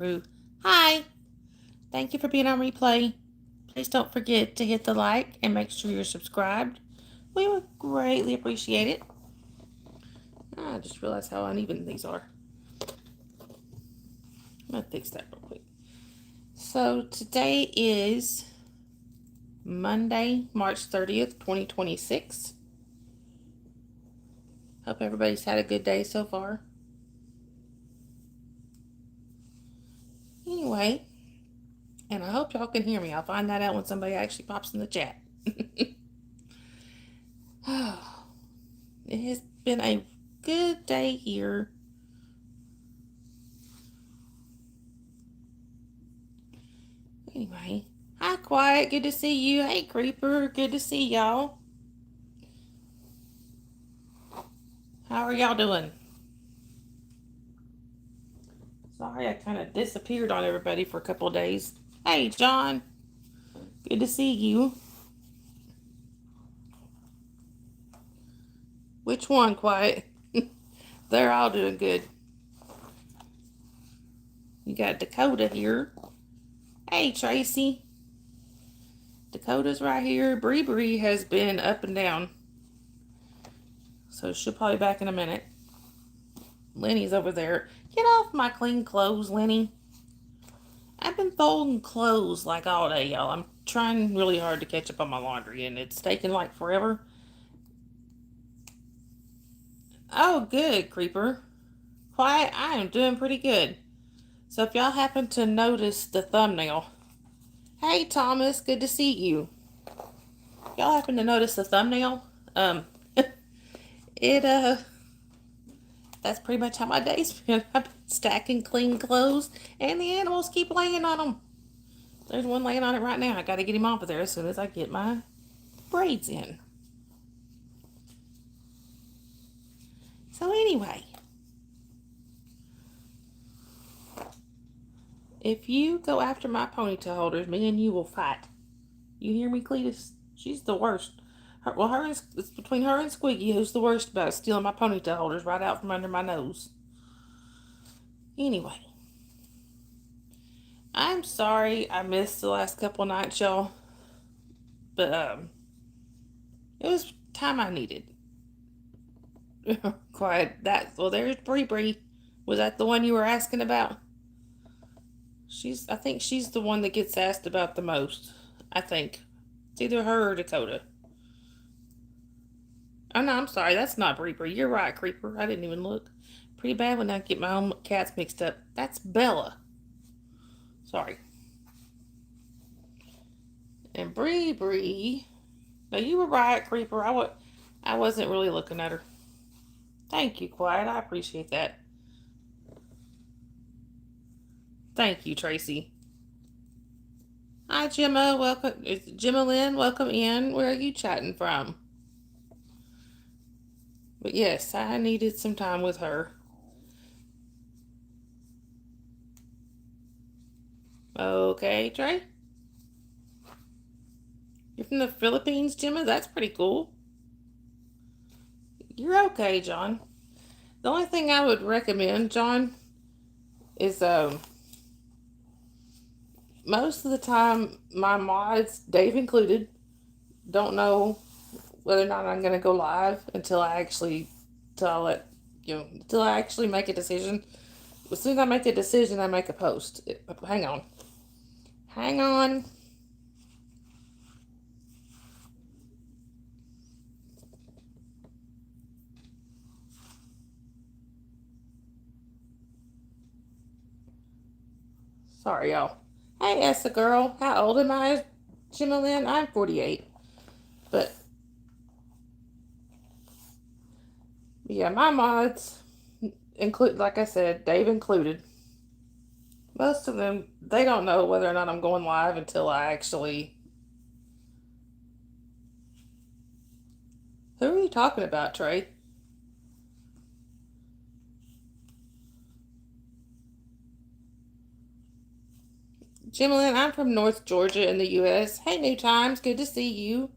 Rude. Hi, thank you for being on replay. Please don't forget to hit the like and make sure you're subscribed. We would greatly appreciate it. I just realized how uneven these are. I'm going to fix that real quick. So today is Monday, March 30th, 2026. Hope everybody's had a good day so far. Anyway, and I hope y'all can hear me. I'll find that out when somebody actually pops in the chat. Oh, it has been a good day here. Anyway, hi, Quiet. Good to see you. Hey, Creeper. Good to see y'all. How are y'all doing? Sorry, I kind of disappeared on everybody for a couple of days. Hey, John. Good to see you. Which one, Quiet? They're all doing good. You got Dakota here. Hey, Tracy. Dakota's right here. Bree Bree has been up and down. So she'll probably be back in a minute. Lenny's over there. Get off my clean clothes, Lenny. I've been folding clothes like all day, y'all. I'm trying really hard to catch up on my laundry, and it's taking like forever. Oh, good, Creeper. Quiet, I am doing pretty good. So if y'all happen to notice the thumbnail, hey, Thomas, good to see you. If y'all happen to notice the thumbnail, it, that's pretty much how my day's been. I've been stacking clean clothes, and the animals keep laying on them. There's one laying on it right now. I gotta get him off of there as soon as I get my braids in. So anyway, if you go after my ponytail holders, me and you will fight. You hear me, Cletus? She's the worst. It's between her and Squiggy who's the worst about stealing my ponytail holders right out from under my nose. Anyway, I'm sorry I missed the last couple nights, y'all. But it was time I needed. Quiet. There's Bree Bree. Was that the one you were asking about? I think she's the one that gets asked about the most. I think. It's either her or Dakota. Oh no, I'm sorry. That's not Bree Bree. You're right, Creeper. I didn't even look. Pretty bad when I get my own cats mixed up. That's Bella. Sorry. And Bree Bree. Now you were right, Creeper. I wasn't really looking at her. Thank you, Quiet. I appreciate that. Thank you, Tracy. Hi, Gemma. Welcome. It's Gemma Lynn. Welcome in. Where are you chatting from? But yes, I needed some time with her. Okay, Trey. You're from the Philippines, Gemma? That's pretty cool. You're okay, John. The only thing I would recommend, John, is most of the time my mods, Dave included, don't know whether or not I'm gonna go live until I actually until I actually make a decision. As soon as I make a decision, I make a post. Hang on. Hang on. Sorry, y'all. Hey, Essa girl. How old am I, Jimalyn? I'm 48. But, yeah, my mods include, like I said, Dave included. Most of them, they don't know whether or not I'm going live until I actually. Who are you talking about, Trey? Jimalyn, I'm from North Georgia in the U.S. Hey, New Times. Good to see you.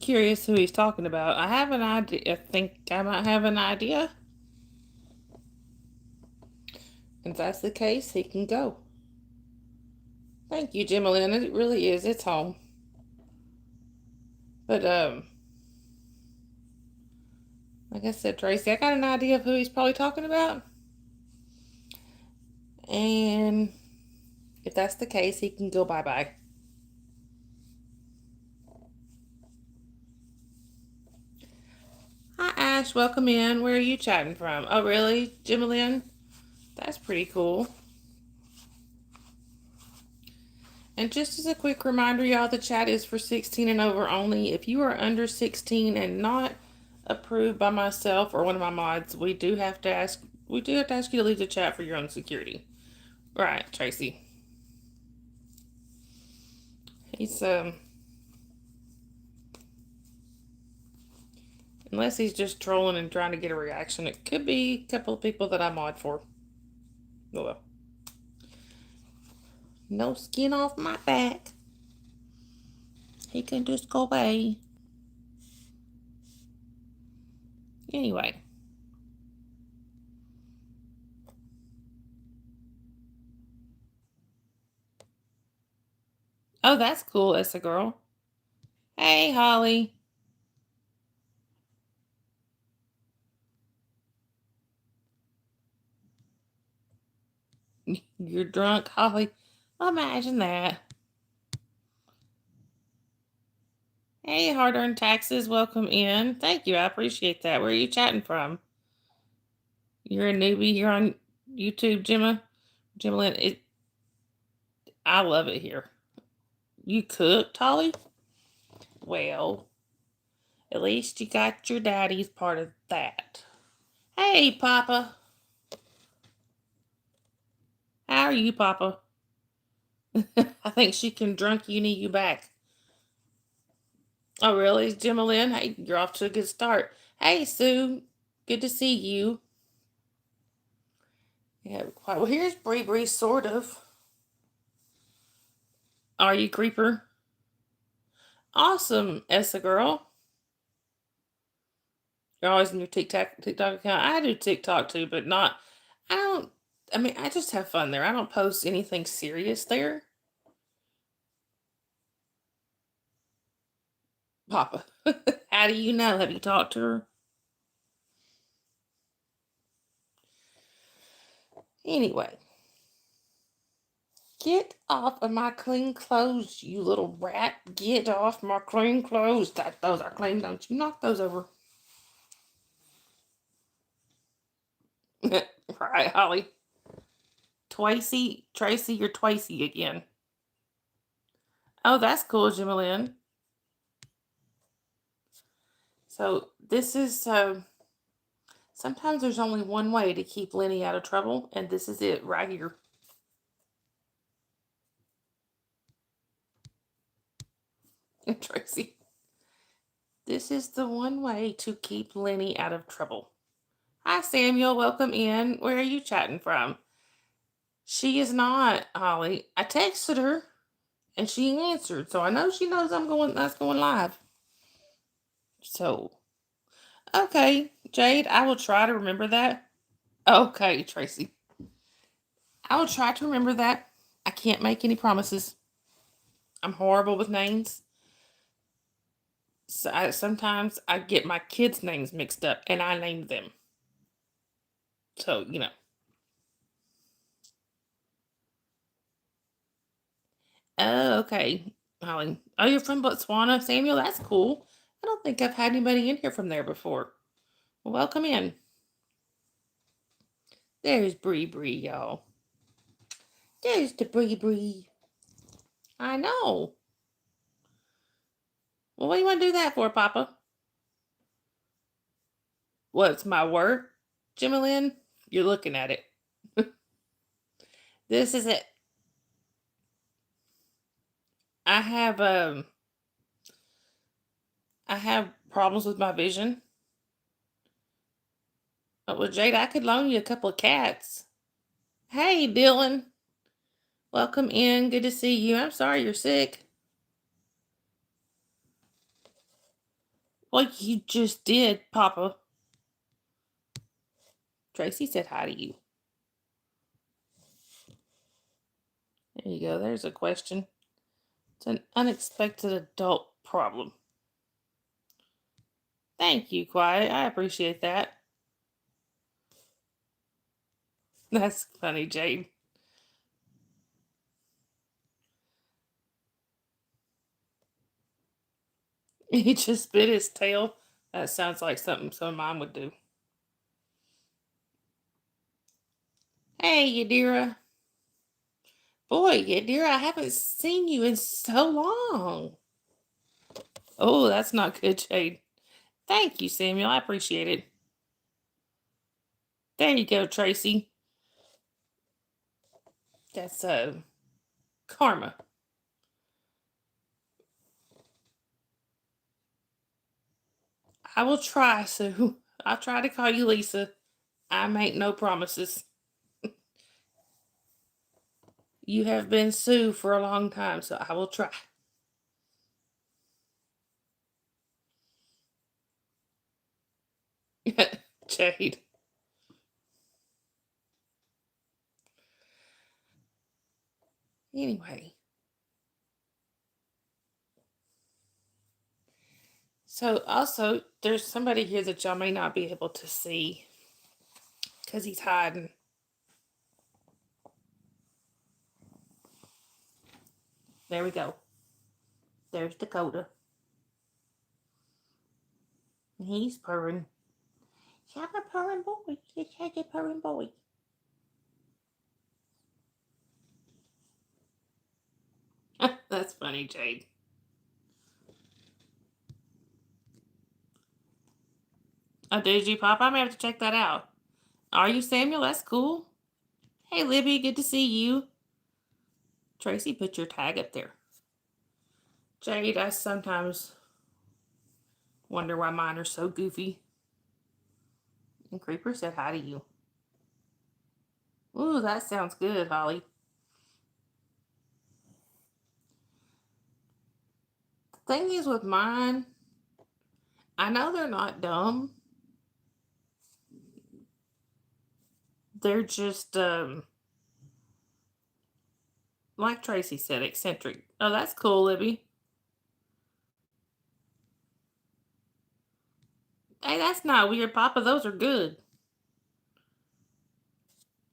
curious who he's talking about. I have an idea. I think I might have an idea. If that's the case, he can go. Thank you, Jimalyn. It really is. It's home. But like I said, Tracy, I got an idea of who he's probably talking about. And if that's the case, he can go bye-bye. Hi, Ash. Welcome in. Where are you chatting from? Oh, really? Jimalyn? That's pretty cool. And just as a quick reminder, y'all, the chat is for 16 and over only. If you are under 16 and not approved by myself or one of my mods, we do have to ask you to leave the chat for your own security. Right, Tracy. He's unless he's just trolling and trying to get a reaction, it could be a couple of people that I mod for. Oh well. No skin off my back. He can just go away. Anyway. Oh, that's cool, Essa girl. Hey, Holly. You're drunk, Holly. Imagine that. Hey, Hard Earned Taxes, welcome in. Thank you, I appreciate that. Where are you chatting from? You're a newbie here on YouTube, Jimalyn. I love it here. You cooked, Holly? Well, at least you got your daddy's part of that. Hey, Papa. How are you, Papa? I think she can drunk you back. Oh, really, Jimalyn? Hey, you're off to a good start. Hey, Sue. Good to see you. Yeah, quite well. Here's Bree, sort of. Are you, Creeper? Awesome, Essa girl. You're always in your TikTok account. I do TikTok too, but not. I don't. I mean, I just have fun there. I don't post anything serious there. Papa, how do you know? Have you talked to her? Anyway, get off of my clean clothes, you little rat. Get off my clean clothes. Those are clean. Don't you knock those over. Right, Holly. Tracy, you're Tracy again. Oh, that's cool, Jimalyn. So this is sometimes there's only one way to keep Lenny out of trouble, and this is it right here. Tracy. This is the one way to keep Lenny out of trouble. Hi, Samuel. Welcome in. Where are you chatting from? She is not, Holly. I texted her, and she answered, so I know she knows that's going live. So, okay, Jade, I will try to remember that. Okay, Tracy. I will try to remember that. I can't make any promises. I'm horrible with names. So sometimes I get my kids' names mixed up and I name them. So, Oh, okay, Holly. Oh, you're from Botswana, Samuel? That's cool. I don't think I've had anybody in here from there before. Well, welcome in. There's Bree, y'all. There's the Bree. I know. Well, what do you want to do that for, Papa? What's my work, Jimalyn? You're looking at it. This is it. I have I have problems with my vision. Well, Jade, I could loan you a couple of cats. Hey, Dylan. Welcome in. Good to see you. I'm sorry you're sick. Well, you just did, Papa. Tracy said hi to you. There you go. There's a question. It's an unexpected adult problem. Thank you, Quiet. I appreciate that. That's funny, Jade. He just bit his tail. That sounds like something some of mine would do. Hey, Yadira. Boy, Yadira, I haven't seen you in so long. Oh, that's not good, Jade. Thank you, Samuel. I appreciate it. There you go, Tracy. That's karma. I will try, Sue. I'll try to call you Lisa. I make no promises. You have been Sue for a long time, so I will try. Jade. Anyway. So also, there's somebody here that y'all may not be able to see because he's hiding. There we go. There's Dakota. And he's purring. I'm a purring boy. You're a purring boy. That's funny, Jade. Oh, did you, Pop? I may have to check that out. Are you Samuel? That's cool. Hey, Libby, good to see you. Tracy, put your tag up there. Jade, I sometimes wonder why mine are so goofy. And Creeper said hi to you. Ooh, that sounds good, Holly. The thing is with mine, I know they're not dumb. They're just, like Tracy said, eccentric. Oh, that's cool, Libby. Hey, that's not weird, Papa. Those are good.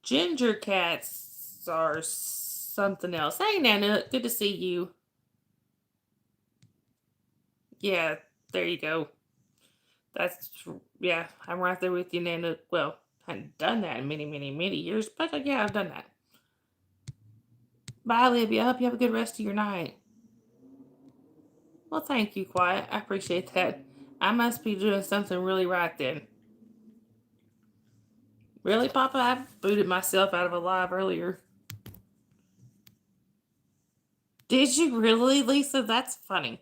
Ginger cats are something else. Hey, Nana, good to see you. Yeah, there you go. That's, yeah, I'm right there with you, Nana. Well, I hadn't done that in many, many, many years, but yeah, I've done that. Bye, Libby. I hope you have a good rest of your night. Well, thank you, Quiet. I appreciate that. I must be doing something really right then. Really, Papa? I booted myself out of a live earlier. Did you really, Lisa? That's funny.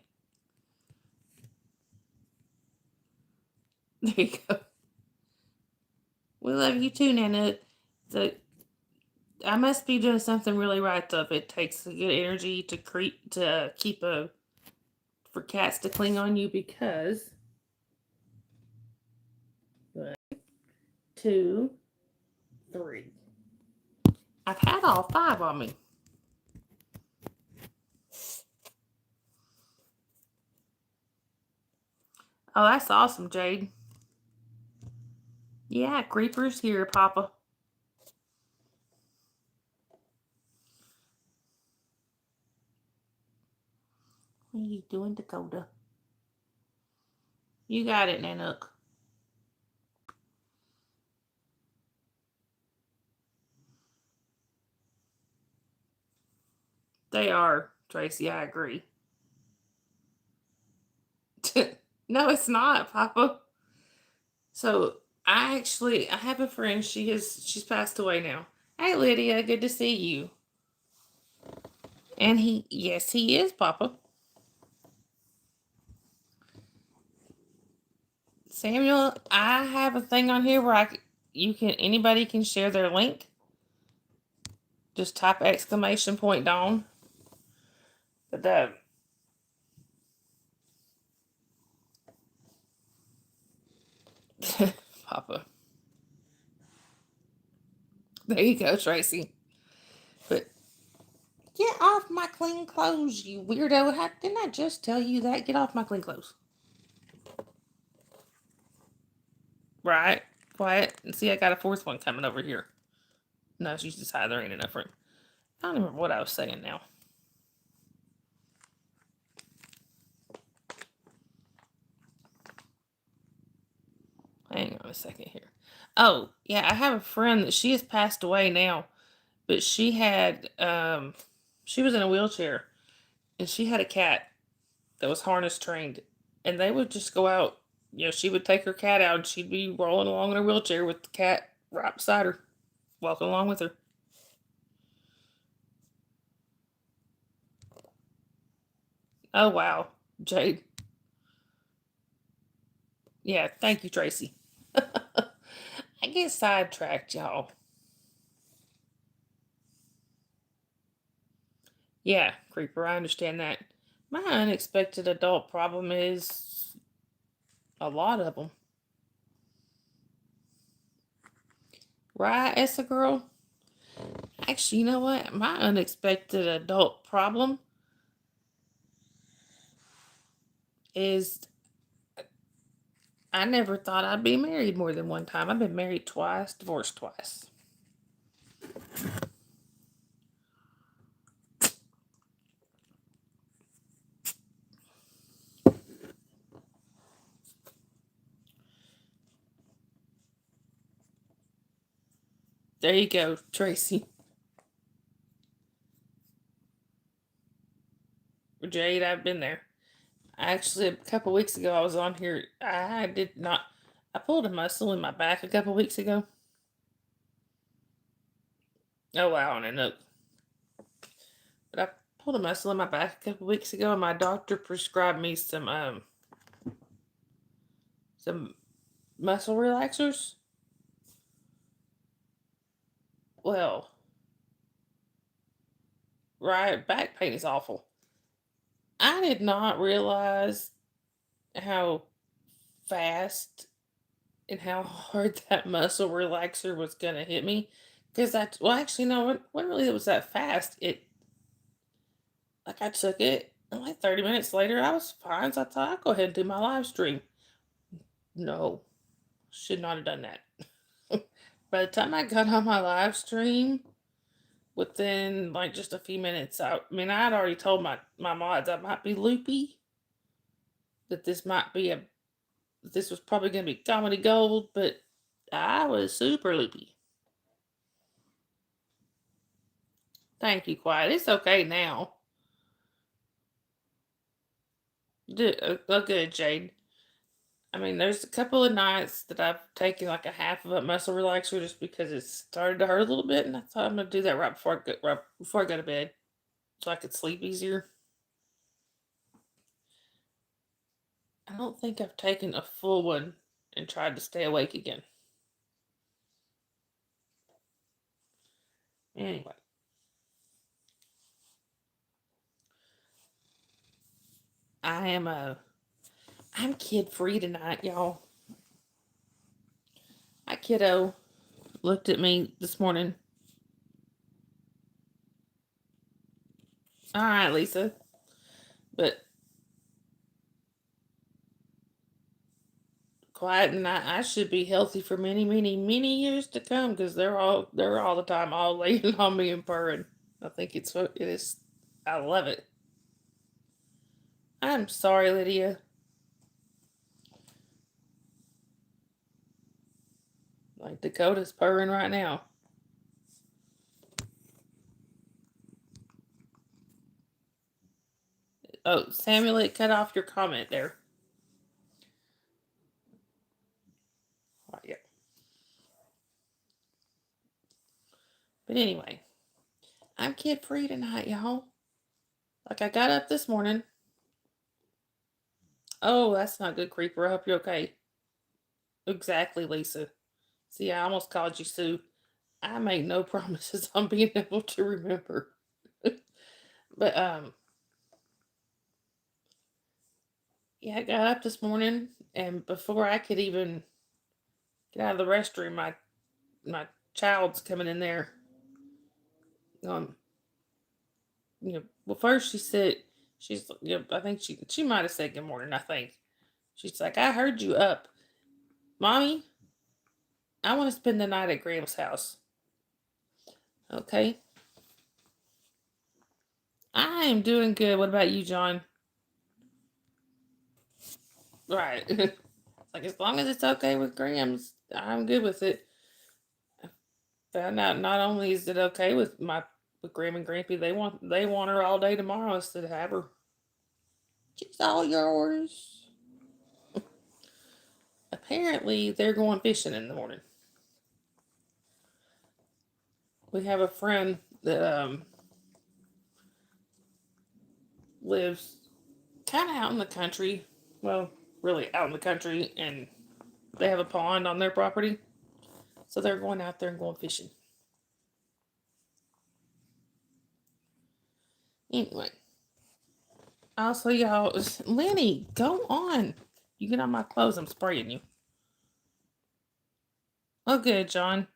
There you go. We love you too, Nana. I must be doing something really right though. If it takes good energy to keep for cats to cling on you because 1, 2, 3. I've had all 5 on me. Oh, that's awesome, Jade. Yeah, Creeper's here, Papa. What are you doing, Dakota? You got it, Nanook. They are, Tracy. I agree. No, it's not, Papa. So I have a friend. She's passed away now. Hey, Lydia, good to see you. And yes, he is, Papa. Samuel, I have a thing on here where anybody can share their link. Just type exclamation point Dawn. But Papa. There you go, Tracy. But get off my clean clothes, you weirdo. How, didn't I just tell you that? Get off my clean clothes. Right. Quiet. And see, I got a fourth one coming over here. No, she's decided there ain't enough room. I don't remember what I was saying now. Hang on a second here. Oh, yeah, I have a friend that she has passed away now, but she had she was in a wheelchair and she had a cat that was harness trained, and they would just go out. You know, she would take her cat out and she'd be rolling along in her wheelchair with the cat right beside her, walking along with her. Oh wow, Jade. Yeah, thank you, Tracy. I get sidetracked, y'all. Yeah, Creeper, I understand that. My unexpected adult problem is a lot of them. Right, Essa girl? Actually, you know what? My unexpected adult problem is I never thought I'd be married more than one time. I've been married twice, divorced twice. There you go, Tracy. Jade, I've been there. Actually, a couple weeks ago, I was on here. I did not. I pulled a muscle in my back a couple weeks ago. Oh, wow, and a note. But I pulled a muscle in my back a couple weeks ago, and my doctor prescribed me some muscle relaxers. Well, right, back pain is awful. I did not realize how fast and how hard that muscle relaxer was gonna hit me. Because well, actually, no, it wasn't really it was that fast. It like I took it, and like 30 minutes later, I was fine. So I thought I'd go ahead and do my live stream. No, should not have done that. By the time I got on my live stream, within like just a few minutes, I mean, I had already told my mods I might be loopy, that this was probably going to be comedy gold, but I was super loopy. Thank you, Quiet. It's okay now. Good, Jade. I mean, there's a couple of nights that I've taken like a half of a muscle relaxer just because it started to hurt a little bit, and I thought I'm gonna do that right before I go to bed, so I could sleep easier. I don't think I've taken a full one and tried to stay awake again. Anyway, I am I'm kid free tonight, y'all. My kiddo looked at me this morning. All right, Lisa, but quiet and I should be healthy for many, many, many years to come because they're all the time all laying on me and purring. I think it is. I love it. I'm sorry, Lydia. Like Dakota's purring right now. Oh, Samuel, it cut off your comment there. Oh, yeah. But anyway, I'm kid free tonight, y'all. Like I got up this morning. Oh, that's not good, Creeper. I hope you're okay. Exactly, Lisa. See, I almost called you Sue. I make no promises on being able to remember. But yeah, I got up this morning and before I could even Get out of the restroom. My child's coming in there. Um, well, first she said I think she might have said good morning. I think she's like, I heard you up, mommy. I want to spend the night at Graham's house. Okay, I am doing good. What about you, John? Right. Like as long as it's okay with Graham's, I'm good with it. Found out not only is it okay with Graham and Grampy, they want her all day tomorrow instead of have her. She's all yours. Apparently, they're going fishing in the morning. We have a friend that lives kind of out in the country. Well, really out in the country, and they have a pond on their property. So they're going out there and going fishing. Anyway, also, y'all, Lenny, go on. You get on my clothes, I'm spraying you. Oh, good, John.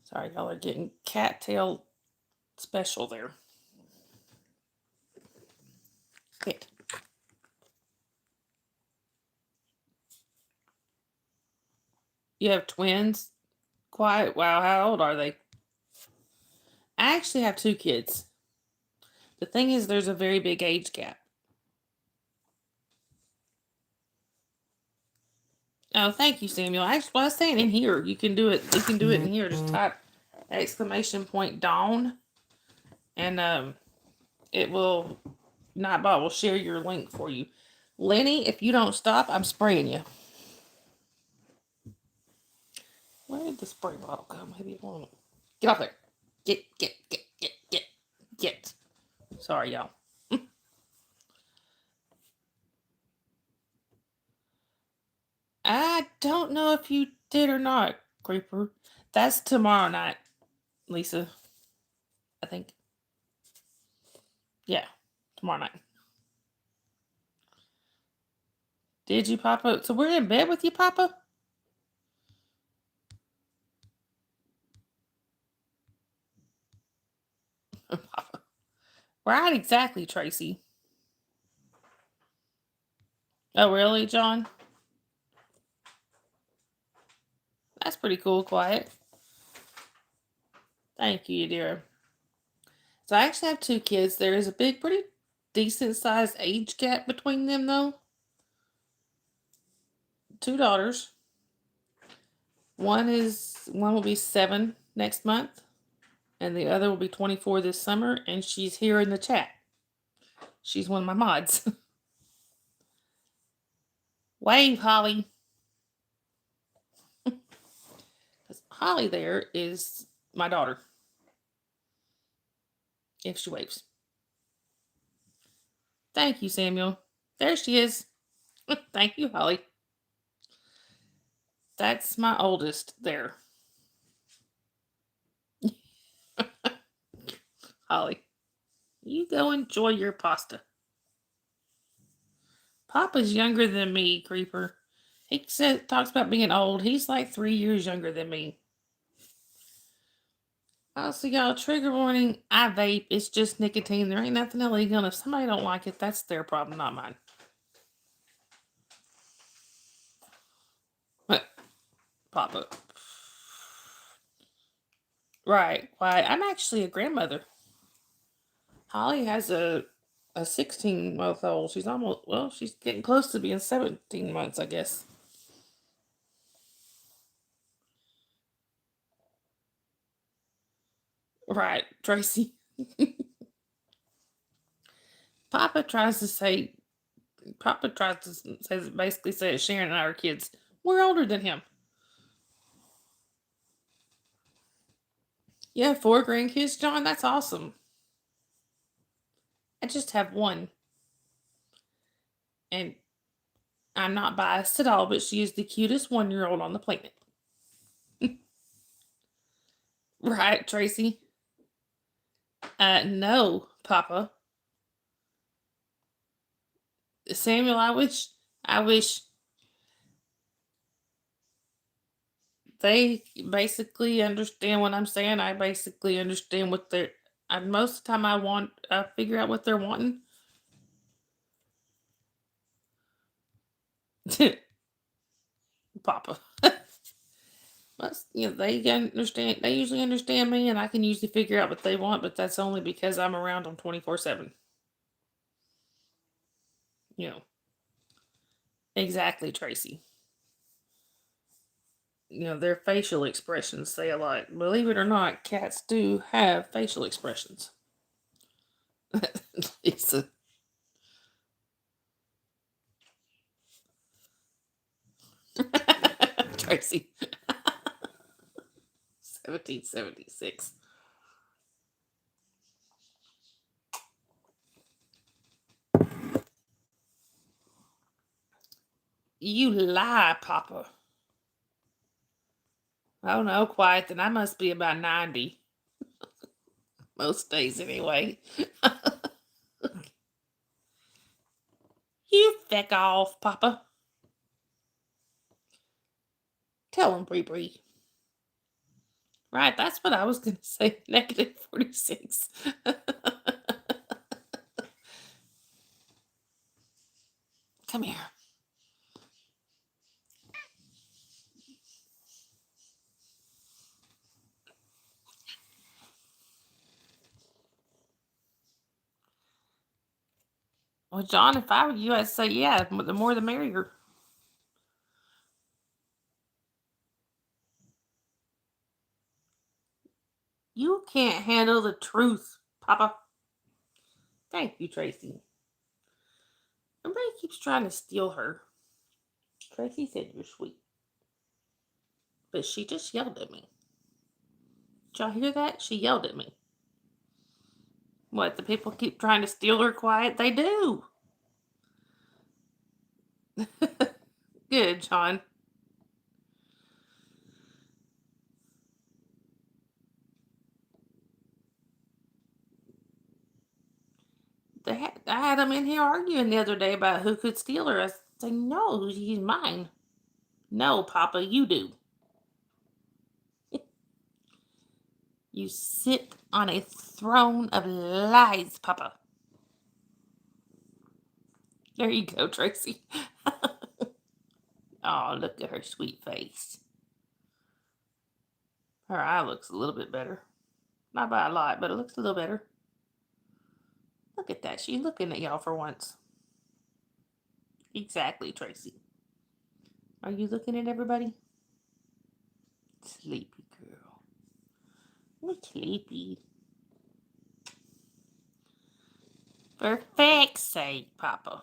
Sorry, y'all are getting cattail special there. Good. You have twins? Quiet. Wow, how old are they? I actually have two kids. The thing is, there's a very big age gap. Oh, thank you, Samuel. Actually, I was saying in here, you can do it. You can do it in here. Just type !! Dawn, and it will Nightbot will share your link for you. Lenny, if you don't stop, I'm spraying you. Where did the spray bottle go? Maybe it won't. Get off there. Get. Sorry, y'all. I don't know if you did or not, Creeper. That's tomorrow night, Lisa. I think. Yeah, tomorrow night. Did you, Papa? So we're in bed with you, Papa? Papa. Right, exactly, Tracy. Oh, really, John? That's pretty cool, quiet. Thank you, dear. So I actually have two kids. There is a big, pretty decent sized age gap between them, though. Two daughters. One will be 7 next month, and the other will be 24 this summer, and she's here in the chat. She's one of my mods. Wave, Holly. Because Holly there is my daughter. If she waves. Thank you, Samuel. There she is. Thank you, Holly. That's my oldest there. Holly. You go enjoy your pasta. Papa's younger than me, Creeper. He talks about being old. He's like 3 years younger than me. Also, y'all, trigger warning. I vape. It's just nicotine. There ain't nothing illegal. And if somebody don't like it, that's their problem, not mine. Papa. Right. Why? I'm actually a grandmother. Holly has a 16-month old. She's getting close to being 17 months, I guess. Right, Tracy. Papa tries to say, basically say Sharon and I are kids. We're older than him. You have 4 grandkids, John? That's awesome. I just have one. And I'm not biased at all, but she is the cutest 1-year-old on the planet. Right, Tracy? No, Papa. Samuel, I wish they basically understand what I'm saying. I basically understand what they're. Most of the time, I figure out what they're wanting. Papa. Most, they understand. They usually understand me, and I can usually figure out what they want. But that's only because I'm around them 24/7. You know exactly, Tracy. Their facial expressions say a lot. Believe it or not, cats do have facial expressions. Lisa. Tracy. 1776. You lie, Papa. Oh no, quiet. Then I must be about 90. Most days, anyway. You feck off, Papa. Tell him, Bree Bree. Right, that's what I was going to say. Negative 46. Come here. Well, John, if I were you, I'd say, yeah, the more the merrier. You can't handle the truth, Papa. Thank you, Tracy. Everybody keeps trying to steal her. Tracy said you're sweet. But she just yelled at me. Did y'all hear that? She yelled at me. What, the people keep trying to steal her quiet? They do. Good, John. I had them in here arguing the other day about who could steal her. I said, no, she's mine. No, Papa, you do. You sit on a throne of lies, Papa. There you go, Tracy. Oh, look at her sweet face. Her eye looks a little bit better. Not by a lot, but it looks a little better. Look at that. She's looking at y'all for once. Exactly, Tracy. Are you looking at everybody? Sleepy girl. You're sleepy. For feck's sake, Papa.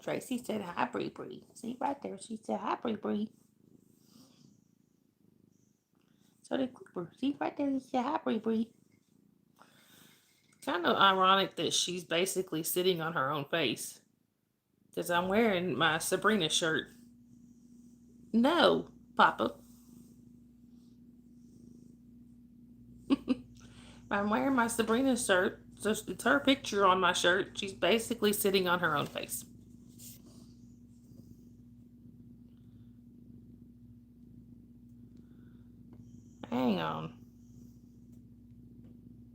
Tracy said hi, Bree Bree. See right there, she said hi, Bree Bree. So did Cooper. See right there, he said hi, Bree Bree. Kind of ironic that she's basically sitting on her own face. Because I'm wearing my Sabrina shirt. No, Papa. I'm wearing my Sabrina shirt. So it's her picture on my shirt. She's basically sitting on her own face. Hang on.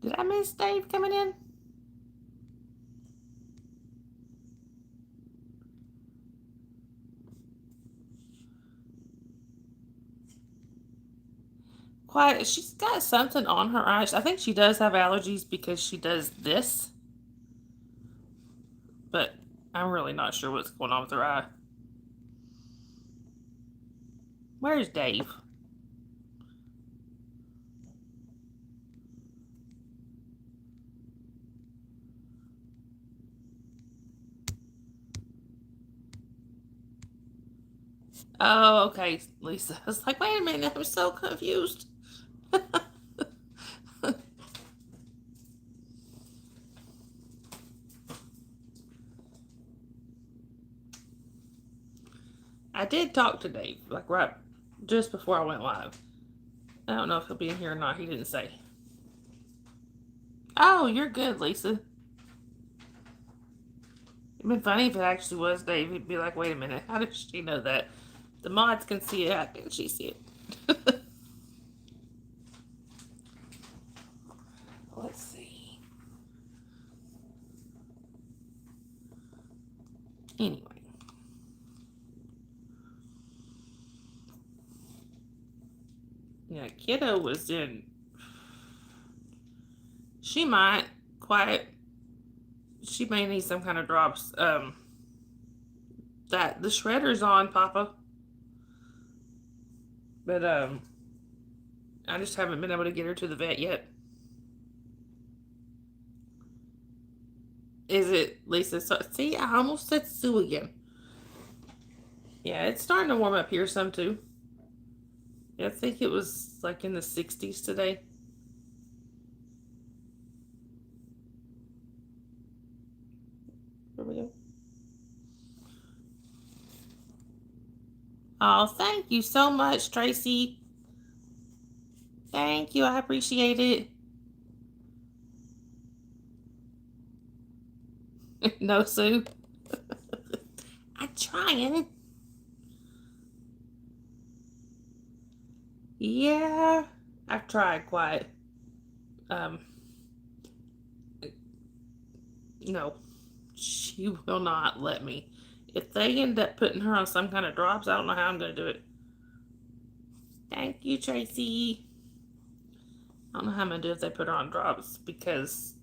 Did I miss Dave coming in? Quiet. She's got something on her eyes. I think she does have allergies because she does this. But I'm really not sure what's going on with her eye. Where's Dave? Oh, okay, Lisa. I was like, wait a minute, I'm so confused. I did talk to Dave, like right just before I went live. I don't know if he'll be in here or not. He didn't say. Oh, you're good, Lisa. It'd been funny if it actually was Dave. He'd be like, wait a minute, how does she know that? The mods can see it. How can she see it? Let's see. Anyway. Yeah, Kiddo was in. She might quite. She may need some kind of drops. That the shredder's on, Papa. But I just haven't been able to get her to the vet yet. Is it Lisa? So, see, I almost said Sue again. Yeah, it's starting to warm up here some too. Yeah, I think it was like in the 60s today. Here we go. Oh, thank you so much, Tracy. Thank you. I appreciate it. No, Sue. I'm trying. Yeah, I've tried quite. Um, no, she will not let me. If they end up putting her on some kind of drops, I don't know how I'm going to do it. Thank you, Tracy. I don't know how I'm going to do it if they put her on drops because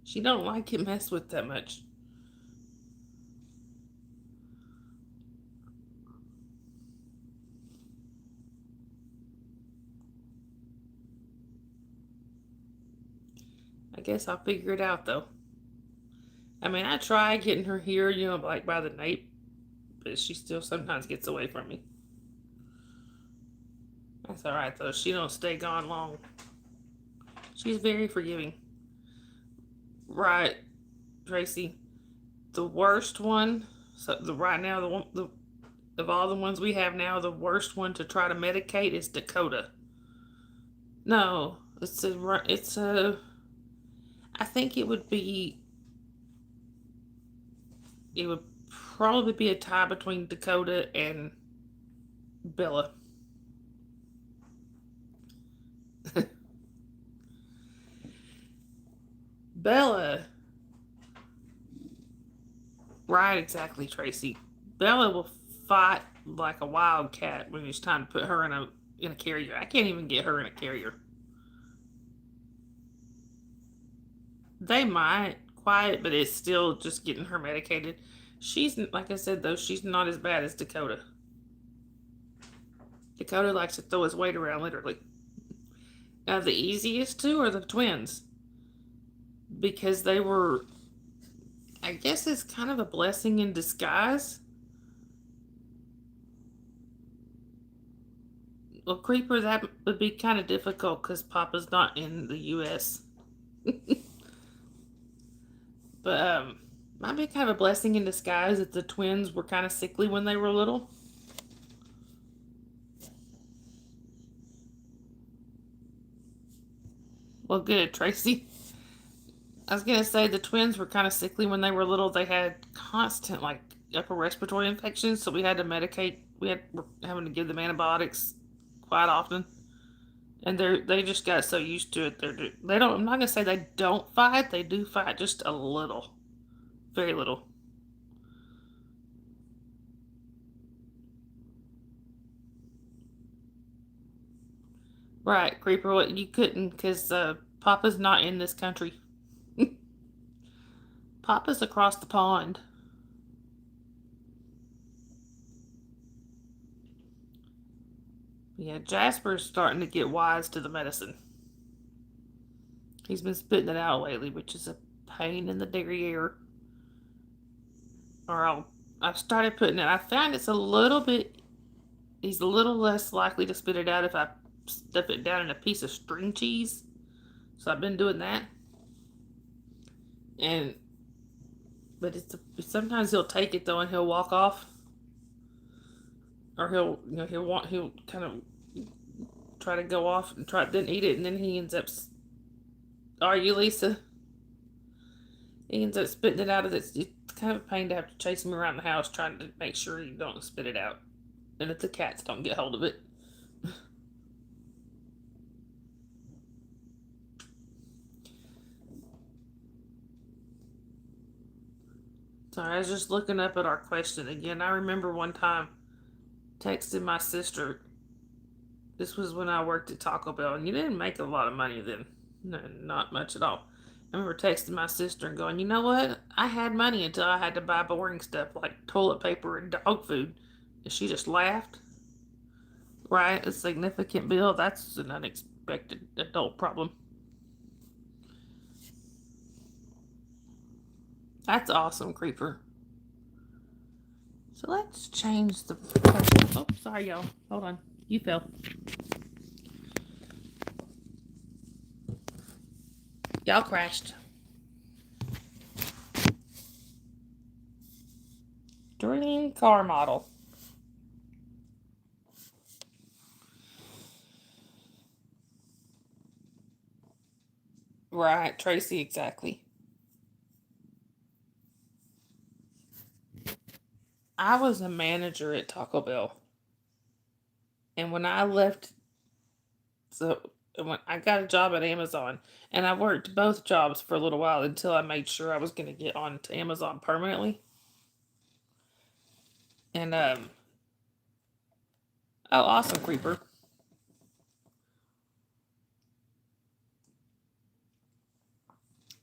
she don't like it messed with that much. I guess I'll figure it out though. I mean, I try getting her here, like by the nape, but she still sometimes gets away from me. That's all right though. She don't stay gone long. She's very forgiving. Right, Tracy. The worst one. So right now, of all the ones we have now, the worst one to try to medicate is Dakota. No, it's a. I think it would be. It would probably be a tie between Dakota and Bella. Bella. Right, exactly, Tracy. Bella will fight like a wildcat when it's time to put her in a carrier. I can't even get her in a carrier. They might quiet, but it's still just getting her medicated. She's like I said though, she's not as bad as Dakota. Dakota likes to throw his weight around literally. Now the easiest two are the twins because they were. I guess it's kind of a blessing in disguise. Well, Creeper, that would be kind of difficult because Papa's not in the U.S. But might be kind of a blessing in disguise that the twins were kind of sickly when they were little. Well, good, Tracy. I was gonna say the twins were kind of sickly when they were little. They had constant like upper respiratory infections, so we had to medicate. We're having to give them antibiotics quite often, and they just got so used to it. They don't. I'm not gonna say they don't fight. They do fight just a little, very little. Right, Creeper. What you couldn't because Papa's not in this country. Papa's across the pond. Yeah, Jasper's starting to get wise to the medicine. He's been spitting it out lately, which is a pain in the derriere. Or I've started putting it. I found it's a little bit. He's a little less likely to spit it out if I stuff it down in a piece of string cheese. So I've been doing that. And but sometimes he'll take it though and he'll walk off, or he'll kind of try to go off and try then eat it, and then he ends up. Are you Lisa? He ends up spitting it out of it. It's kind of a pain to have to chase him around the house trying to make sure you don't spit it out. And that the cats don't get hold of it. Sorry, I was just looking up at our question again. I remember one time texting my sister. This was when I worked at Taco Bell, and you didn't make a lot of money then. No, not much at all. I remember texting my sister and going, you know what? I had money until I had to buy boring stuff like toilet paper and dog food. And she just laughed. Right? A significant bill. That's an unexpected adult problem. That's awesome, Creeper. So let's change the question. Oh, sorry, y'all. Hold on. You fell. Y'all crashed. Dream car model. Right, Tracy, exactly. I was a manager at Taco Bell. And when I left, so when I got a job at Amazon, and I worked both jobs for a little while until I made sure I was going to get on to Amazon permanently. And, oh, awesome, Creeper.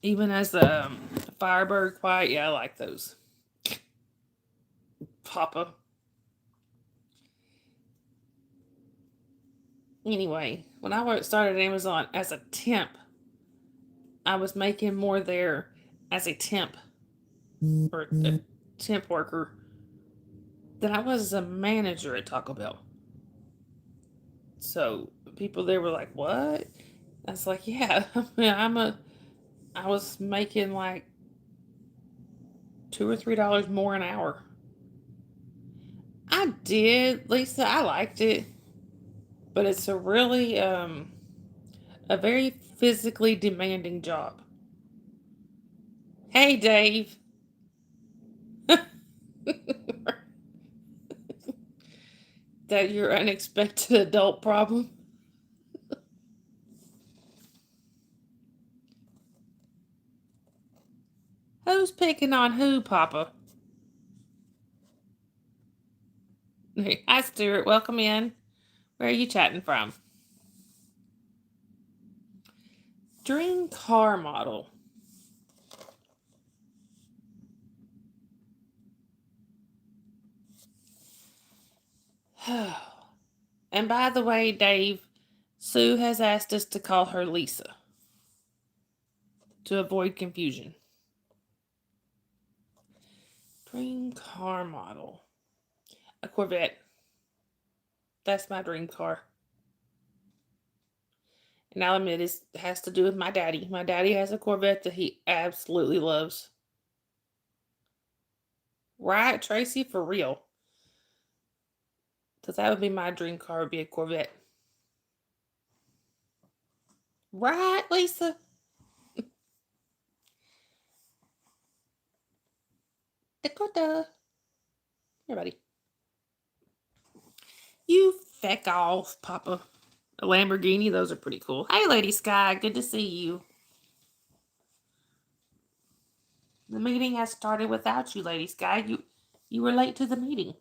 Even as the Firebird Quiet, yeah, I like those. Papa. Anyway, when I started at Amazon as a temp, I was making more there as a temp or a temp worker than I was as a manager at Taco Bell. So people there were like, "What?" I was like, "Yeah, I was making like $2 or $3 more an hour." I did, Lisa. I liked it, but it's a very physically demanding job. Hey, Dave. That your unexpected adult problem? Who's picking on who, Papa? Hi, Stuart. Welcome in. Where are you chatting from? Dream car model. And by the way, Dave, Sue has asked us to call her Lisa to avoid confusion. Dream car model. A Corvette. That's my dream car. And I'll admit it has to do with my daddy. My daddy has a Corvette that he absolutely loves. Right, Tracy? For real. Because that would be my dream car, would be a Corvette. Right, Lisa? Dakota. Here, buddy. You feck off, Papa. A Lamborghini, those are pretty cool. Hey, Lady Sky, good to see you. The meeting has started without you, Lady Sky. You were late to the meeting.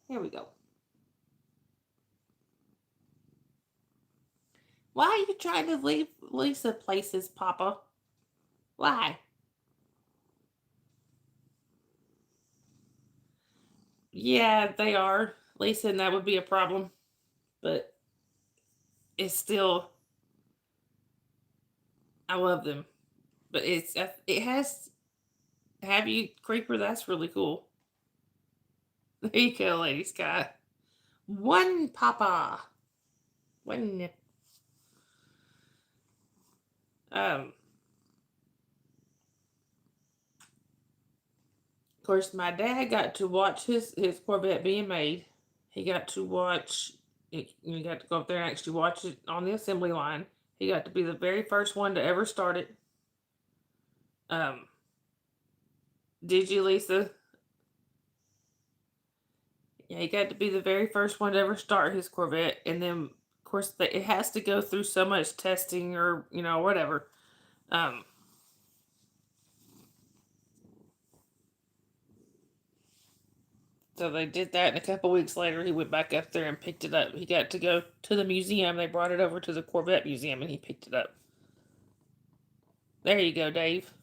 Here we go. Why are you trying to leave Lisa places, Papa? Why? Yeah, they are. Lisa, and that would be a problem. But it's still, I love them. But it has, have you, Creeper? That's really cool. There you go, Lady Sky. One Papa. One. Um, of course, my dad got to watch his Corvette being made. He got to watch. You got to go up there and actually watch it on the assembly line. He got to be the very first one to ever start it. Um, did you, Lisa? Yeah, he got to be the very first one to ever start his Corvette, and then of course it has to go through so much testing or whatever. Um, so they did that, and a couple weeks later he went back up there and picked it up. He got to go to the museum. They brought it over to the Corvette museum, and he picked it up. There you go, Dave.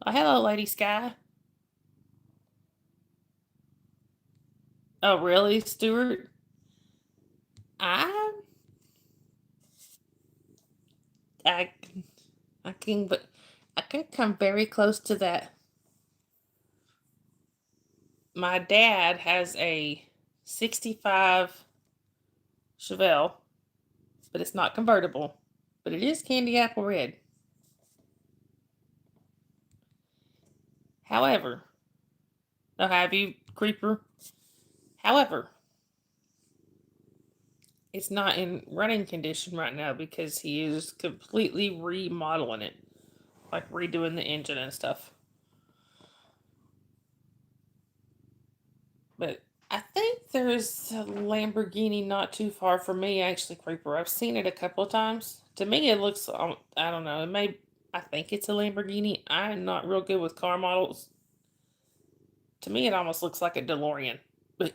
Oh, hello, Lady Sky. Oh, really, Stuart? I, I, I can, but I could come very close to that. My dad has a '65 Chevelle, but it's not convertible. But it is candy apple red. However, oh, have you, Creeper? However, it's not in running condition right now because he is completely remodeling it, like redoing the engine and stuff. But I think there's a Lamborghini not too far from me, actually, Creeper. I've seen it a couple of times. To me, it looks, I don't know, I think it's a Lamborghini. I'm not real good with car models. To me, it almost looks like a DeLorean. But,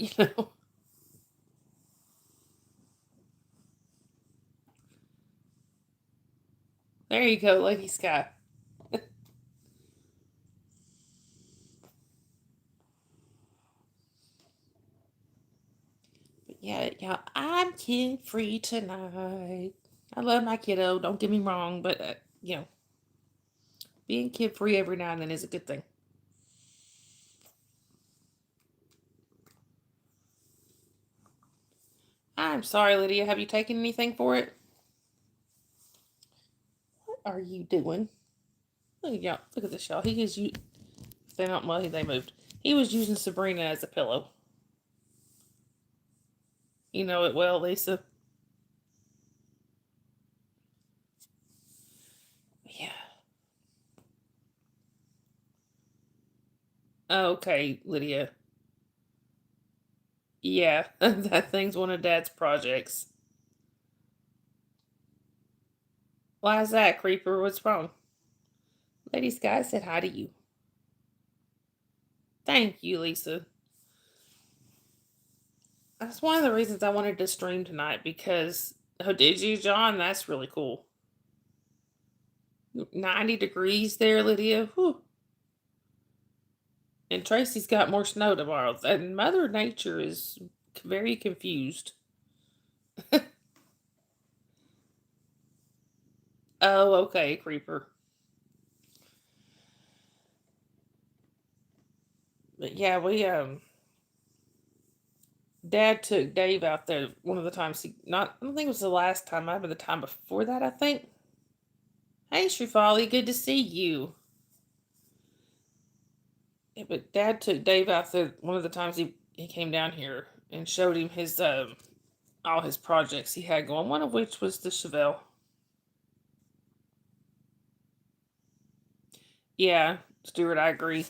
there you go, Lady Sky. But yeah, I'm kid free tonight. I love my kiddo, don't get me wrong, but, being kid free every now and then is a good thing. I'm sorry, Lydia. Have you taken anything for it? What are you doing? Look at this, y'all. He is you. They don't. Well, they moved. He was using Sabrina as a pillow. You know it well, Lisa. Yeah. Okay, Lydia. Yeah, that thing's one of Dad's projects. Why is that, Creeper? What's wrong? Lady Sky said hi to you. Thank you, Lisa. That's one of the reasons I wanted to stream tonight because. Oh, did you, John? That's really cool. 90 degrees there, Lydia. Whew. And Tracy's got more snow tomorrow. And Mother Nature is very confused. Oh, okay, Creeper. But yeah, we Dad took Dave out there one of the times he not I don't think it was the last time, maybe the time before that, I think. Hey Shufali, good to see you. Yeah, but Dad took Dave out there one of the times he came down here and showed him his all his projects he had going, one of which was the Chevelle. Yeah, Stuart, I agree.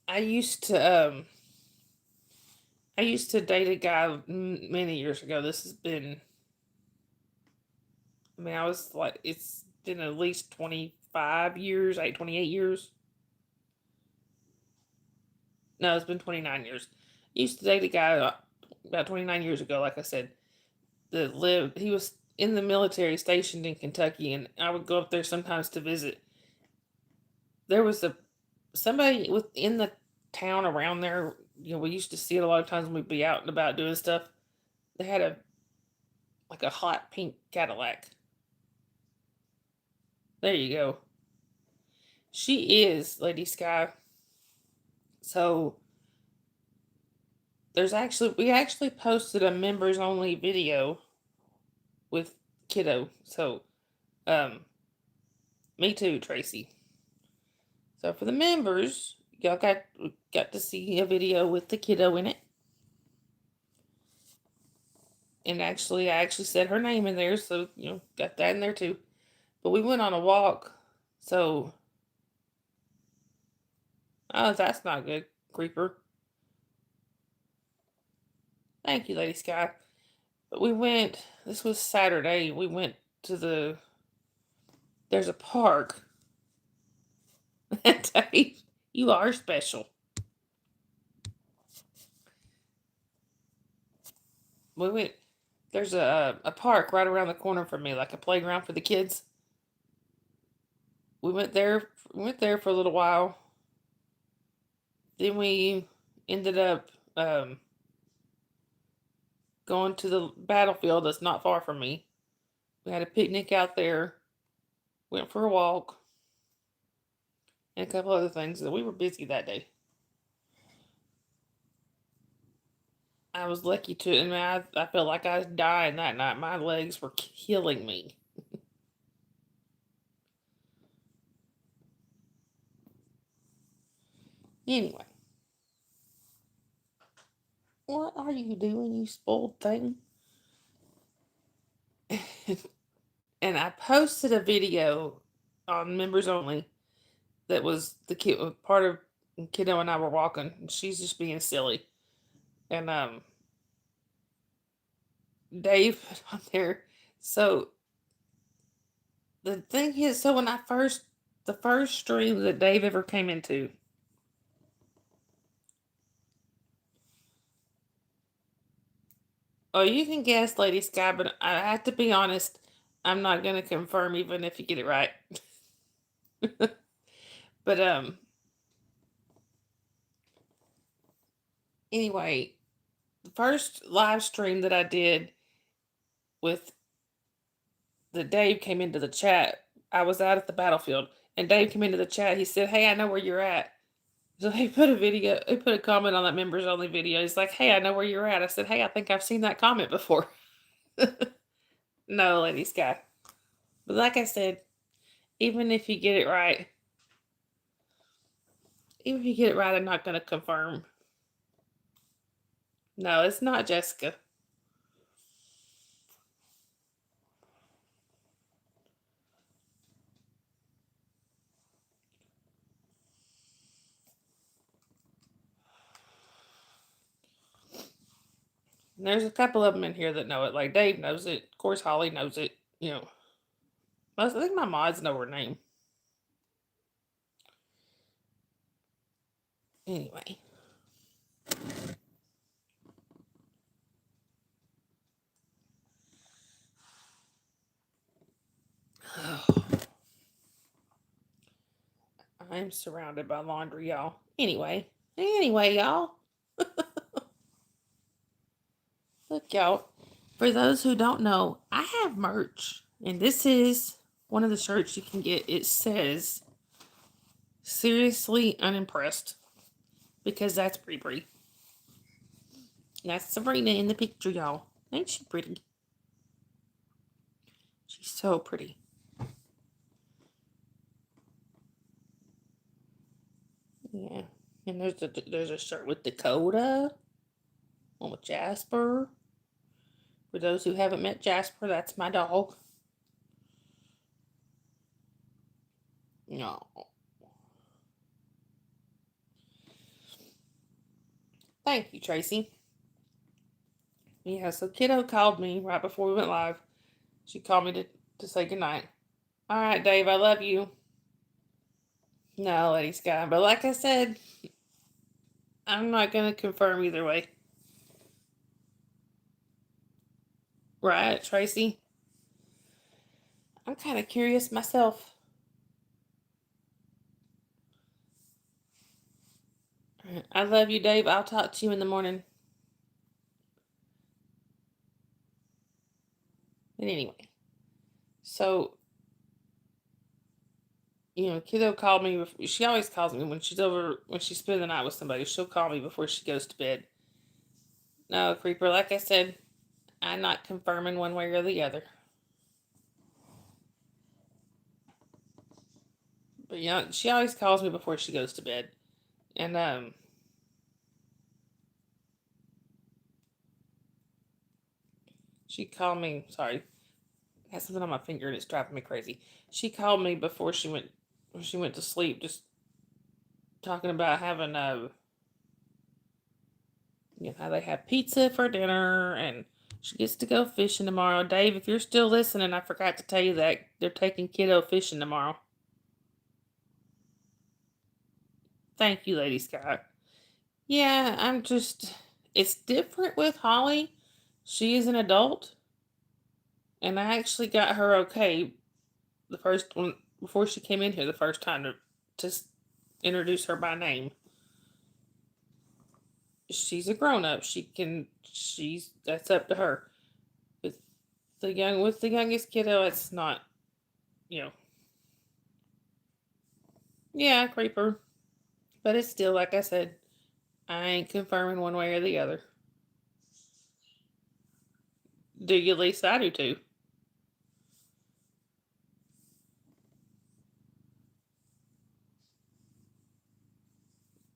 I used to I used to date a guy many years ago. This has been, I mean, I was like, it's been at least 25 years, 28 years. No, it's been 29 years. I used to date a guy about 29 years ago, like I said, that lived, he was in the military stationed in Kentucky, and I would go up there sometimes to visit. There was somebody within the town around there, we used to see it a lot of times when we'd be out and about doing stuff. They had like a hot pink Cadillac. There you go. She is Lady Sky. So we actually posted a members only video with Kiddo. So um me too, Tracy. So for the members, y'all got to see a video with the kiddo in it. And actually, I actually said her name in there, so, got that in there too. But we went on a walk, so, oh, that's not good, Creeper. Thank you, Lady Sky. But this was Saturday, we went to there's a park. Dave, you are special. There's a park right around the corner from me, like a playground for the kids. We went there for a little while. Then we ended up going to the battlefield that's not far from me. We had a picnic out there, went for a walk, and a couple other things. We were busy that day. I was lucky to, and I felt like I was dying that night. My legs were killing me. Anyway, what are you doing, you spoiled thing? And I posted a video on members only that was the kid part of kiddo and I were walking, and she's just being silly. And Dave put on there. So the thing is, so when the first stream that Dave ever came into, oh, you can guess, Lady Sky, but I have to be honest, I'm not gonna confirm even if you get it right. But anyway, the first live stream that I did with the Dave came into the chat. I was out at the battlefield, and Dave came into the chat. He said, "Hey, I know where you're at." So he put a comment on that members only video. He's like, "Hey, I know where you're at." I said, "Hey, I think I've seen that comment before." No, Lady Sky. But like I said, even if you get it right, I'm not going to confirm. No, it's not Jessica. And there's a couple of them in here that know it. Like Dave knows it. Of course, Holly knows it. I think my mods know her name. Anyway. I'm surrounded by laundry, y'all. Anyway, y'all. Look, y'all. For those who don't know, I have merch. And this is one of the shirts you can get. It says, "Seriously unimpressed." Because that's pretty. That's Sabrina in the picture, y'all. Ain't she pretty? She's so pretty. Yeah. And there's a shirt with Dakota. One with Jasper. For those who haven't met Jasper, that's my dog. No. Thank you, Tracy. Yeah, so kiddo called me right before we went live. She called me to say goodnight. All right, Dave, I love you. No, Lady Sky. But like I said, I'm not going to confirm either way. Right, Tracy? I'm kind of curious myself. I love you, Dave. I'll talk to you in the morning. But anyway, so, kiddo called me. She always calls me when she's spending the night with somebody. She'll call me before she goes to bed. No, Creeper, like I said, I'm not confirming one way or the other. But she always calls me before she goes to bed. And she called me. Sorry, I have something on my finger and it's driving me crazy. She called me before she went to sleep, just talking about having how they have pizza for dinner and she gets to go fishing tomorrow. Dave, if you're still listening, I forgot to tell you that they're taking kiddo fishing tomorrow. Thank you, Lady Scott. Yeah, it's different with Holly. She is an adult, and I actually got her okay the first one before she came in here the first time to introduce her by name. She's a grown up. She's that's up to her. With with the youngest kiddo, it's not, you know, yeah, creeper. But it's still like I said, I ain't confirming one way or the other. Do you, Lisa? I do too.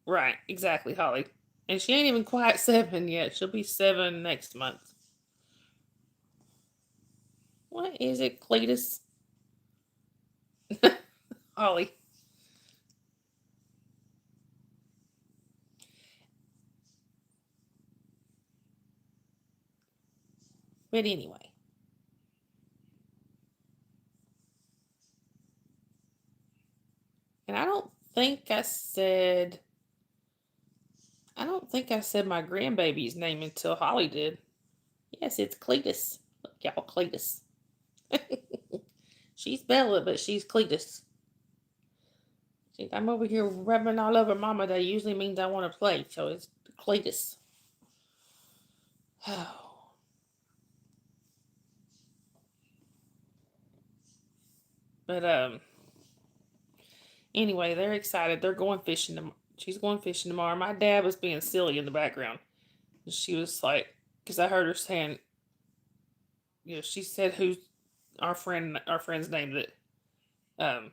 Right, exactly, Holly. And she ain't even quite 7 yet. She'll be 7 next month. What is it, Cletus? Holly. But anyway. And I don't think I said my grandbaby's name until Holly did. Yes, it's Cletus. Look, y'all, Cletus. She's Bella, but she's Cletus. See, I'm over here rubbing all over Mama. That usually means I want to play, so it's Cletus. Oh. But anyway, they're excited. They're going fishing. She's going fishing tomorrow. My dad was being silly in the background. She was like, because I heard her saying, she said who's our friend's name that um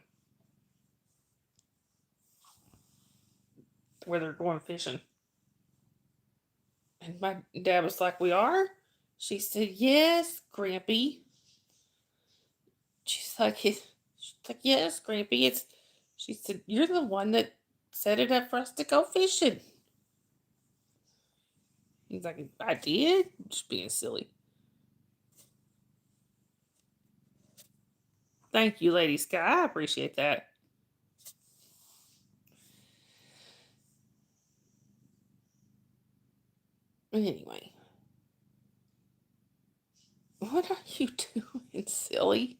where they're going fishing. And my dad was like, "We are?" She said, "Yes, Grampy." She's like, "Yes, Grampy." She said, "You're the one that set it up for us to go fishing." He's like, "I did?" Just being silly. Thank you, Lady Sky. I appreciate that. Anyway, what are you doing, silly?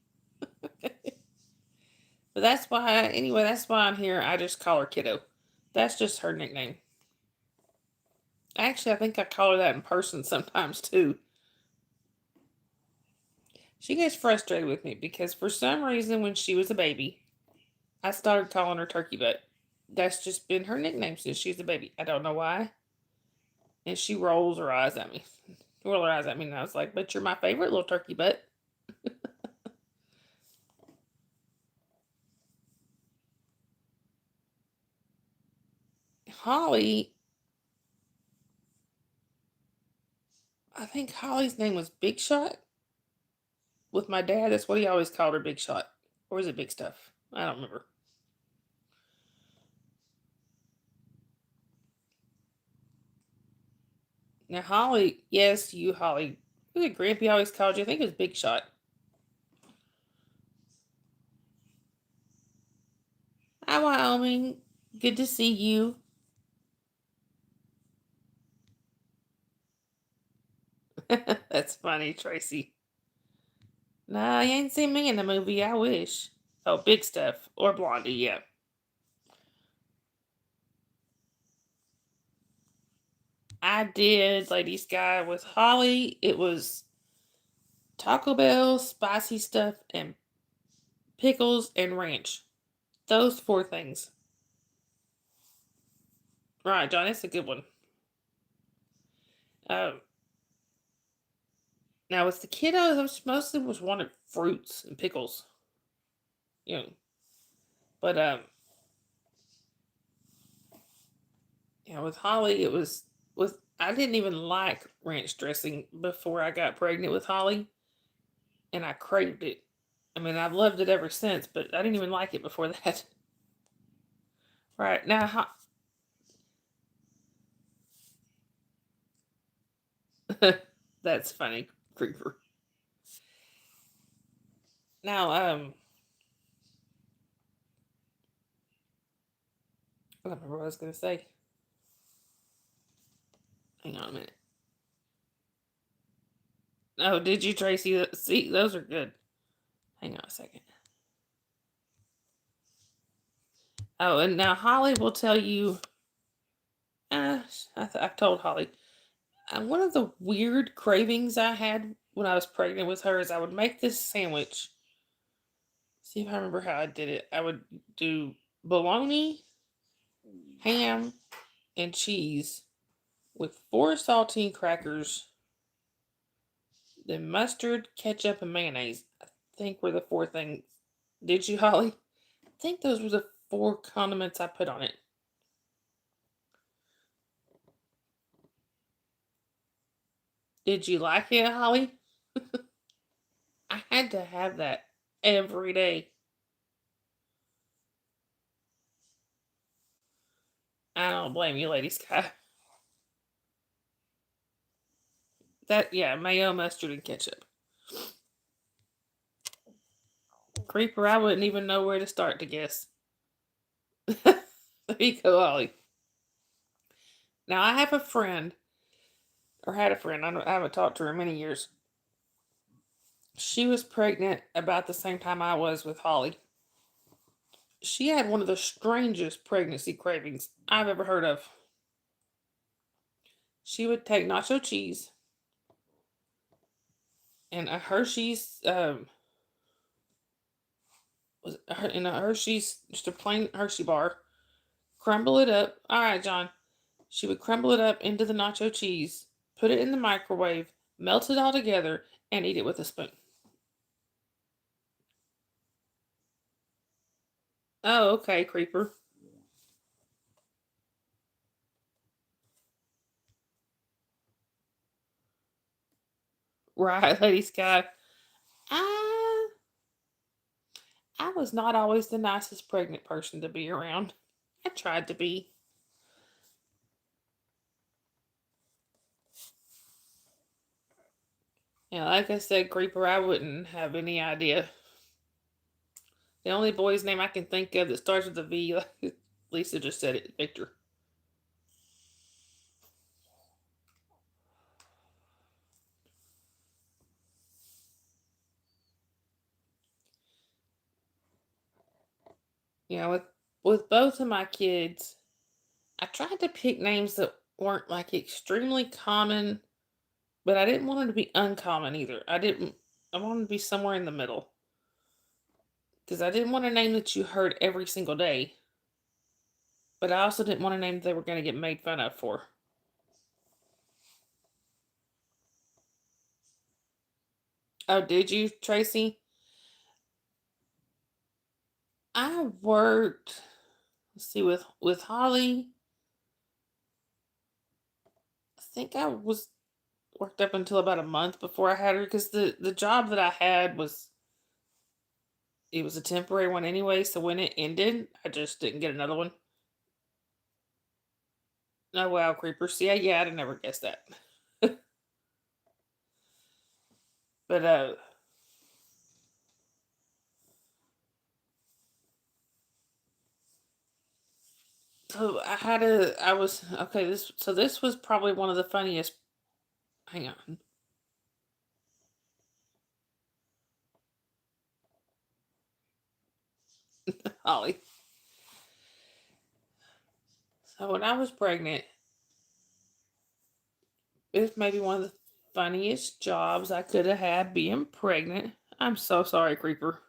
But that's why I'm here. I just call her Kiddo. That's just her nickname. Actually, I think I call her that in person sometimes too. She gets frustrated with me because for some reason, when she was a baby, I started calling her Turkey Butt. That's just been her nickname since she's a baby. I don't know why. And she rolls her eyes at me. Roll her eyes at me, and I was like, "But you're my favorite little turkey butt." Holly, I think Holly's name was Big Shot. With my dad, that's what he always called her, Big Shot. Or is it Big Stuff? I don't remember. Now, Holly, yes, you, Holly. Who did Grampy always called you? I think it was Big Shot. Hi, Wyoming. Good to see you. That's funny, Tracy. Nah, you ain't seen me in the movie. I wish. Oh, Big Stuff. Or Blondie, yeah. I did Lady Sky with Holly. It was Taco Bell, spicy stuff, and pickles and ranch. Those 4 things. Right, John, that's a good one. Um, Now with the kiddos, I mostly was wanted fruits and pickles. You know, but Yeah, with Holly, it was with I didn't even like ranch dressing before I got pregnant with Holly, and I craved it. I mean, I've loved it ever since, but I didn't even like it before that. Right now, that's funny, creeper. Now, I don't remember what I was gonna say. Hang on a minute. Oh, did you, Tracy? See, those are good. Hang on a second. Oh, and now Holly will tell you. I told Holly. One of the weird cravings I had when I was pregnant with her is I would make this sandwich. See if I remember how I did it. I would do bologna, ham, and cheese with 4 saltine crackers, then mustard, ketchup, and mayonnaise. I think were the 4 things. Did you, Holly? I think those were the 4 condiments I put on it. Did you like it, Holly? I had to have that every day. I don't blame you, Lady Sky. That, yeah, mayo, mustard, and ketchup. Creeper, I wouldn't even know where to start to guess. There you go, Holly. Now, I have a friend, or had a friend, I haven't talked to her in many years. She was pregnant about the same time I was with Holly. She had one of the strangest pregnancy cravings I've ever heard of. She would take nacho cheese and a Hershey's, was in a Hershey's, just a plain Hershey bar, crumble it up. All right, John. She would crumble it up into the nacho cheese, put it in the microwave, melt it all together, and eat it with a spoon. Oh, okay, creeper. Right, Lady Sky. I I was not always the nicest pregnant person to be around. I tried to be. Yeah, like I said, creeper, I wouldn't have any idea. The only boy's name I can think of that starts with a V, like Lisa just said it, Victor. Yeah, with both of my kids, I tried to pick names that weren't like extremely common, but I didn't want them to be uncommon either. I wanted to be somewhere in the middle because I didn't want a name that you heard every single day, but I also didn't want a name they were going to get made fun of for. Oh, did you, Tracy? I worked. Let's see, with Holly, I think I was worked up until about a month before I had her because the job that I had was it was a temporary one anyway. So when it ended, I just didn't get another one. Oh wow, creeper! See, yeah, I'd have never guessed that. But so I had a I was okay. This was probably one of the funniest. Hang on, Holly. So when I was pregnant, it's maybe one of the funniest jobs I could have had being pregnant. I'm so sorry, creeper.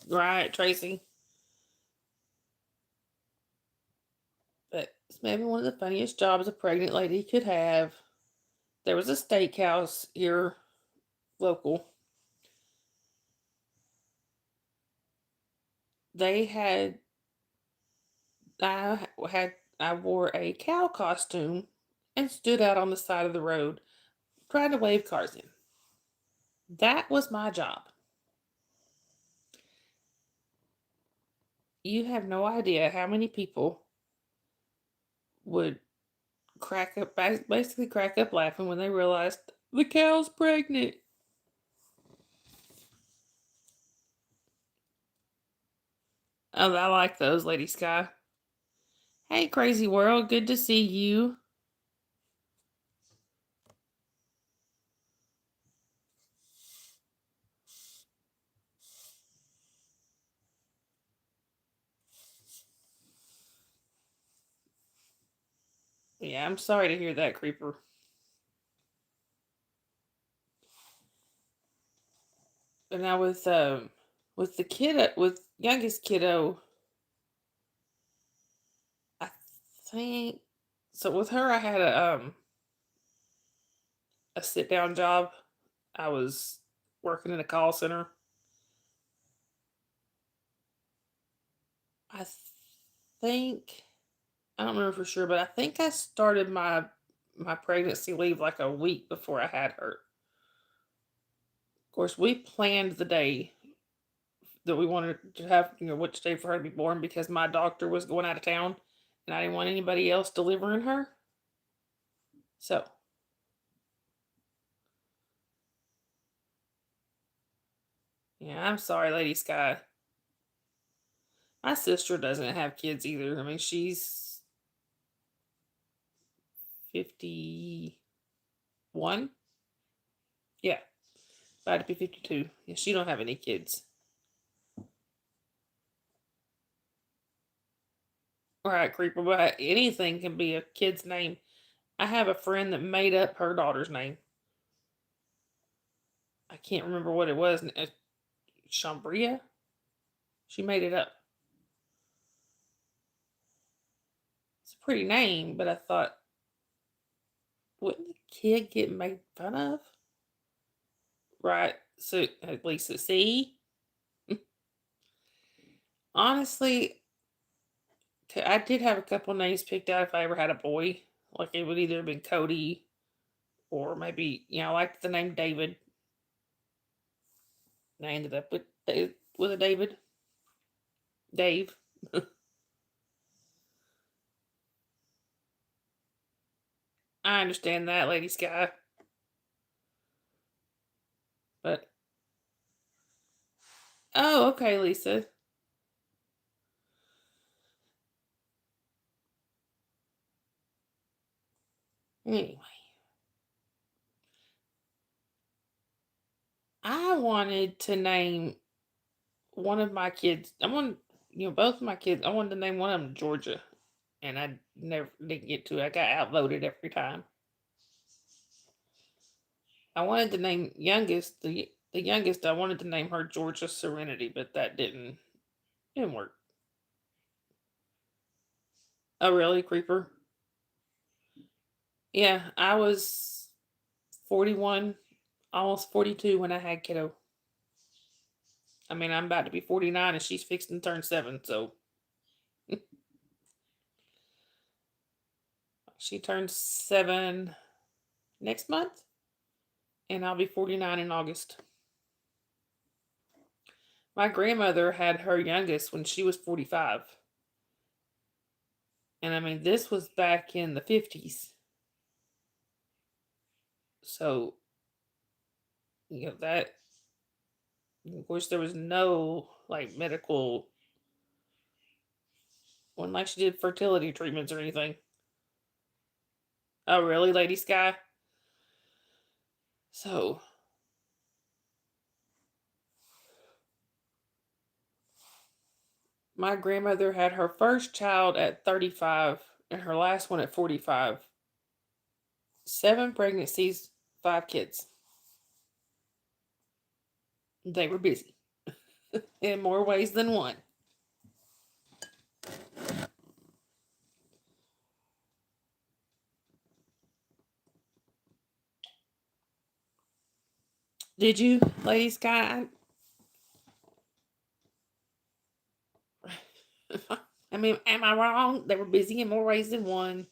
Right, Tracy. But it's maybe one of the funniest jobs a pregnant lady could have. There was a steakhouse here local. they had I wore a cow costume and stood out on the side of the road trying to wave cars in. That was my job. You have no idea how many people would basically crack up laughing when they realized the cow's pregnant. Oh, I like those, Lady Sky. Hey, Crazy World, good to see you. Yeah, I'm sorry to hear that, Creeper. But now with the kid with youngest kiddo, I think so. With her, I had a sit down job. I was working in a call center. I think I don't remember for sure, but I think I started my pregnancy leave like a week before I had her. Of course, we planned the day that we wanted to have, which day for her to be born because my doctor was going out of town and I didn't want anybody else delivering her. So, yeah, I'm sorry, Lady Sky. My sister doesn't have kids either. I mean, she's 51. Yeah, about to be 52. Yeah, she don't have any kids. All right, Creeper, but anything can be a kid's name. I have a friend that made up her daughter's name. I can't remember what it was. Shambria? She made it up. It's a pretty name, but I thought, wouldn't the kid get made fun of? Right. So at least see. Honestly, I did have a couple names picked out if I ever had a boy. Like it would either have been Cody or maybe, I liked the name David. And I ended up with a David. Dave. I understand that, Lady Sky. But oh, okay, Lisa. Anyway, I wanted to name one of my kids. Both of my kids. I wanted to name one of them Georgia, and I never didn't get to it. I got outvoted every time. I wanted to name the youngest. I wanted to name her Georgia Serenity, but that didn't work. Oh, really, Creeper? Yeah, I was 41, almost 42 when I had kiddo. I mean, I'm about to be 49, and she's fixing to turn 7, so she turns 7 next month, and I'll be 49 in August. My grandmother had her youngest when she was 45. And I mean, this was back in the 50s. So, that, of course, there was no like medical, when like she did fertility treatments or anything. Oh, really, Lady Sky? So, my grandmother had her first child at 35 and her last one at 45. 7 pregnancies, 5 kids. They were busy in more ways than one. Did you, Lady Sky? I mean, am I wrong? They were busy in more ways than one.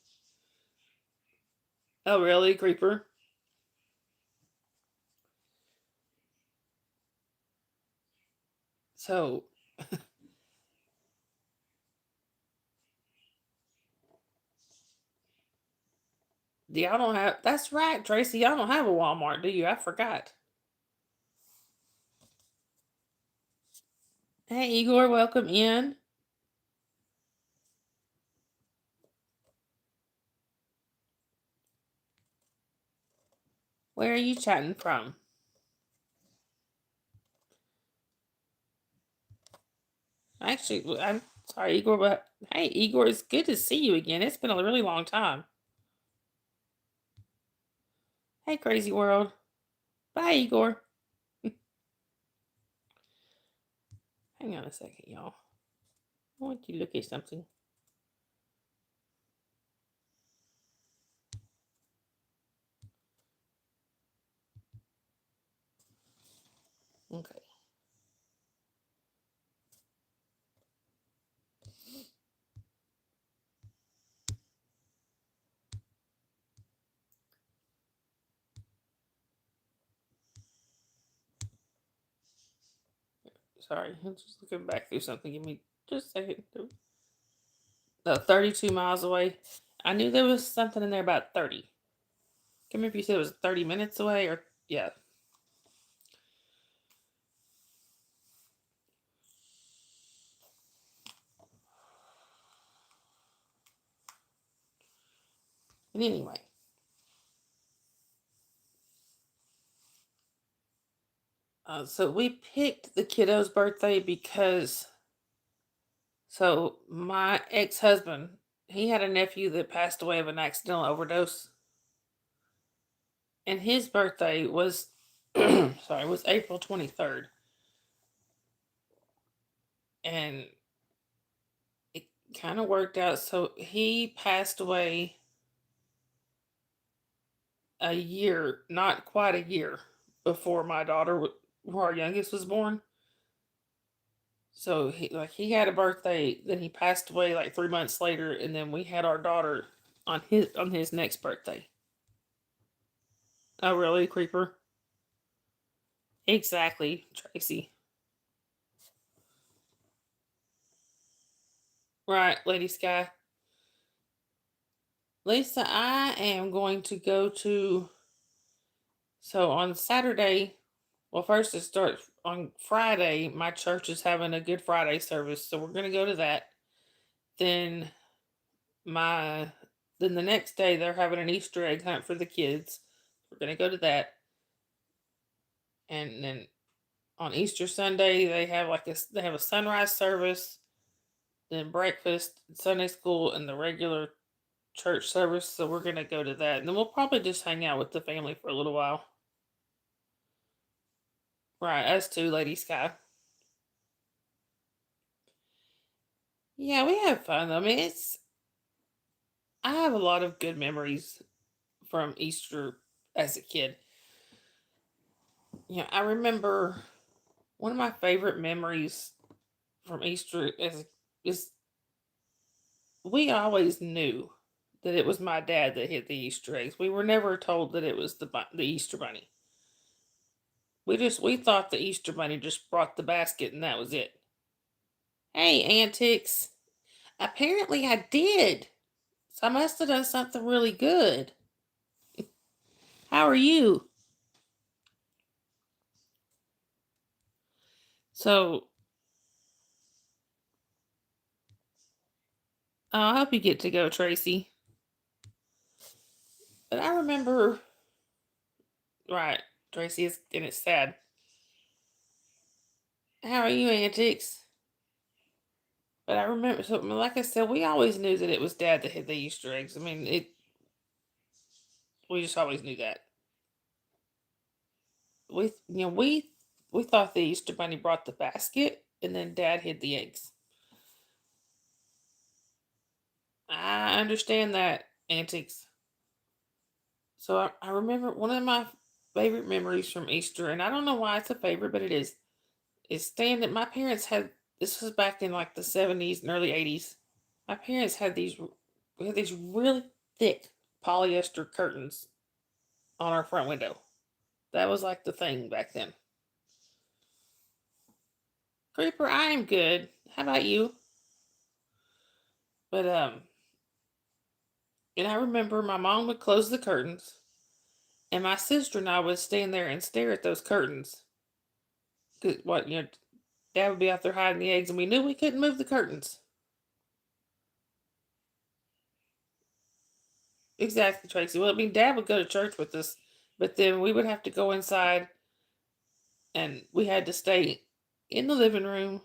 Oh, really, Creeper? So, y'all don't have. That's right, Tracy. Y'all don't have a Walmart, do you? I forgot. Hey, Igor, welcome in. Where are you chatting from? Actually, I'm sorry, Igor, but hey, Igor, it's good to see you again. It's been a really long time. Hey, crazy world. Bye, Igor. Hang on a second, y'all. I want you to look at something. Okay. Sorry, I'm just looking back through something. Give me just a second. 32 miles away. I knew there was something in there about 30. Come here if you said it was 30 minutes away or, yeah. But anyway, so we picked the kiddo's birthday because, so my ex husband, he had a nephew that passed away of an accidental overdose. And his birthday was, sorry, was April 23rd. And it kind of worked out. So he passed away a year, not quite a year, before my daughter, our youngest, was born. So he had a birthday, then he passed away like 3 months later, and then we had our daughter on his next birthday. Oh, really, Creeper? Exactly, Tracy. Right, Lady Sky. Lisa, I am going to go to. So on Saturday, well, first it starts on Friday. My church is having a Good Friday service, so we're going to go to that. Then my then the next day they're having an Easter egg hunt for the kids. We're going to go to that, and then on Easter Sunday they have a sunrise service, then breakfast, Sunday school, and the regular church service. So we're going to go to that, and then we'll probably just hang out with the family for a little while. Right, us too, Lady Sky. Yeah, we have fun. I mean, I have a lot of good memories from Easter as a kid. Yeah, I remember one of my favorite memories from Easter is we always knew that it was my dad that hid the Easter eggs. We were never told that it was the Easter bunny. We thought the Easter bunny just brought the basket and that was it. Hey, antics. Apparently I did. So I must have done something really good. How are you? So I hope you get to go, Tracy. But I remember, right, Tracy, and it's sad. How are you, antics? But I remember, so like I said, we always knew that it was Dad that hid the Easter eggs. I mean, we just always knew that. We thought the Easter Bunny brought the basket, and then Dad hid the eggs. I understand that, antics. So I remember one of my favorite memories from Easter, and I don't know why it's a favorite, but it is. Is staying that my parents had This was back in like the 70s and early 80s. My parents had these, we had these really thick polyester curtains on our front window. That was like the thing back then. Creeper, I am good. How about you? But and I remember my mom would close the curtains, and my sister and I would stand there and stare at those curtains. 'Cause what Dad would be out there hiding the eggs, and we knew we couldn't move the curtains. Exactly, Tracy. Well, I mean, Dad would go to church with us, but then we would have to go inside, and we had to stay in the living room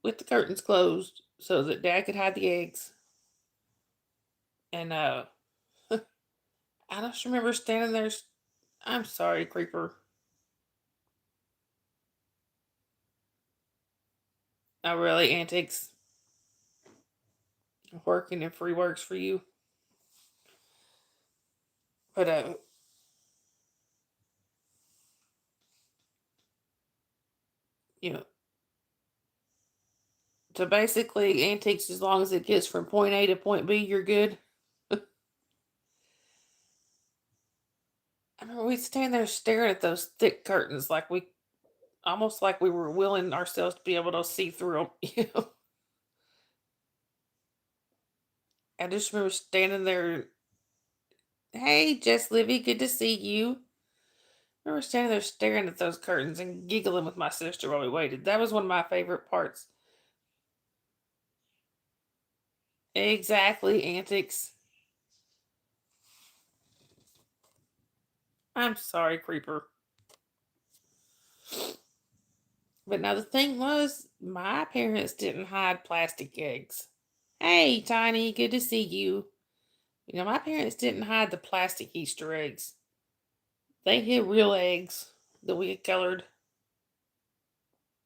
with the curtains closed so that Dad could hide the eggs. And I just remember standing there. I'm sorry, Creeper. Not really antics. Working and free works for you. But you know, so basically antiques as long as it gets from point A to point B, you're good. I remember we'd stand there staring at those thick curtains like we almost like we were willing ourselves to be able to see through them. I just remember standing there. Hey, Jess Livy, good to see you. I remember standing there staring at those curtains and giggling with my sister while we waited. That was one of my favorite parts. Exactly, antics. I'm sorry, Creeper. But now the thing was, my parents didn't hide plastic eggs. Hey, Tiny, good to see you. My parents didn't hide the plastic Easter eggs. They hid real eggs that we had colored.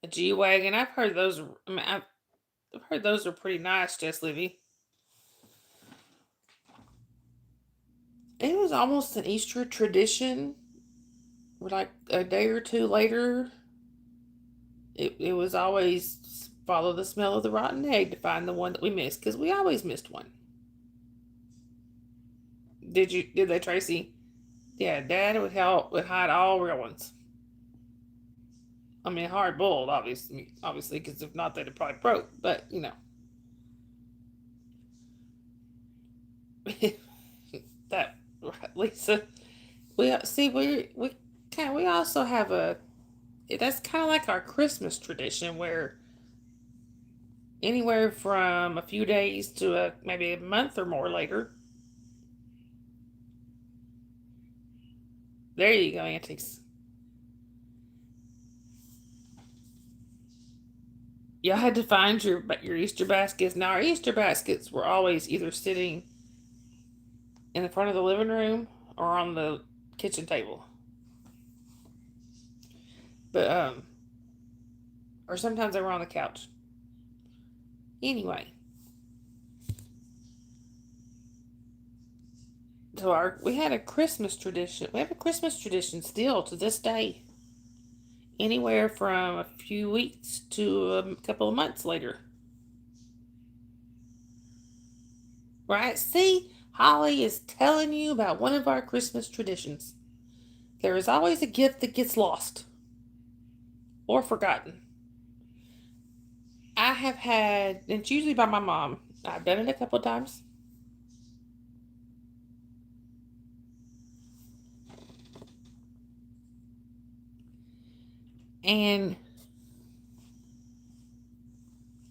A G wagon. I've heard those. I've heard those are pretty nice, Jess Livy. It was almost an Easter tradition. Like a day or two later, it was always follow the smell of the rotten egg to find the one that we missed because we always missed one. Did they, Tracy? Yeah, Dad would hide all real ones. I mean, hard boiled, obviously, because if not, they'd have probably broke. But that Lisa, we see we also have a that's kind of like our Christmas tradition where anywhere from a few days to maybe a month or more later. There you go, antics. Y'all had to find your Easter baskets. Now our Easter baskets were always either sitting in the front of the living room or on the kitchen table. But or sometimes they were on the couch. Anyway, so we had a Christmas tradition. We have a Christmas tradition still to this day. Anywhere from a few weeks to a couple of months later. Right? See, Holly is telling you about one of our Christmas traditions. There is always a gift that gets lost or forgotten. I have had, and it's usually by my mom. I've done it a couple of times. And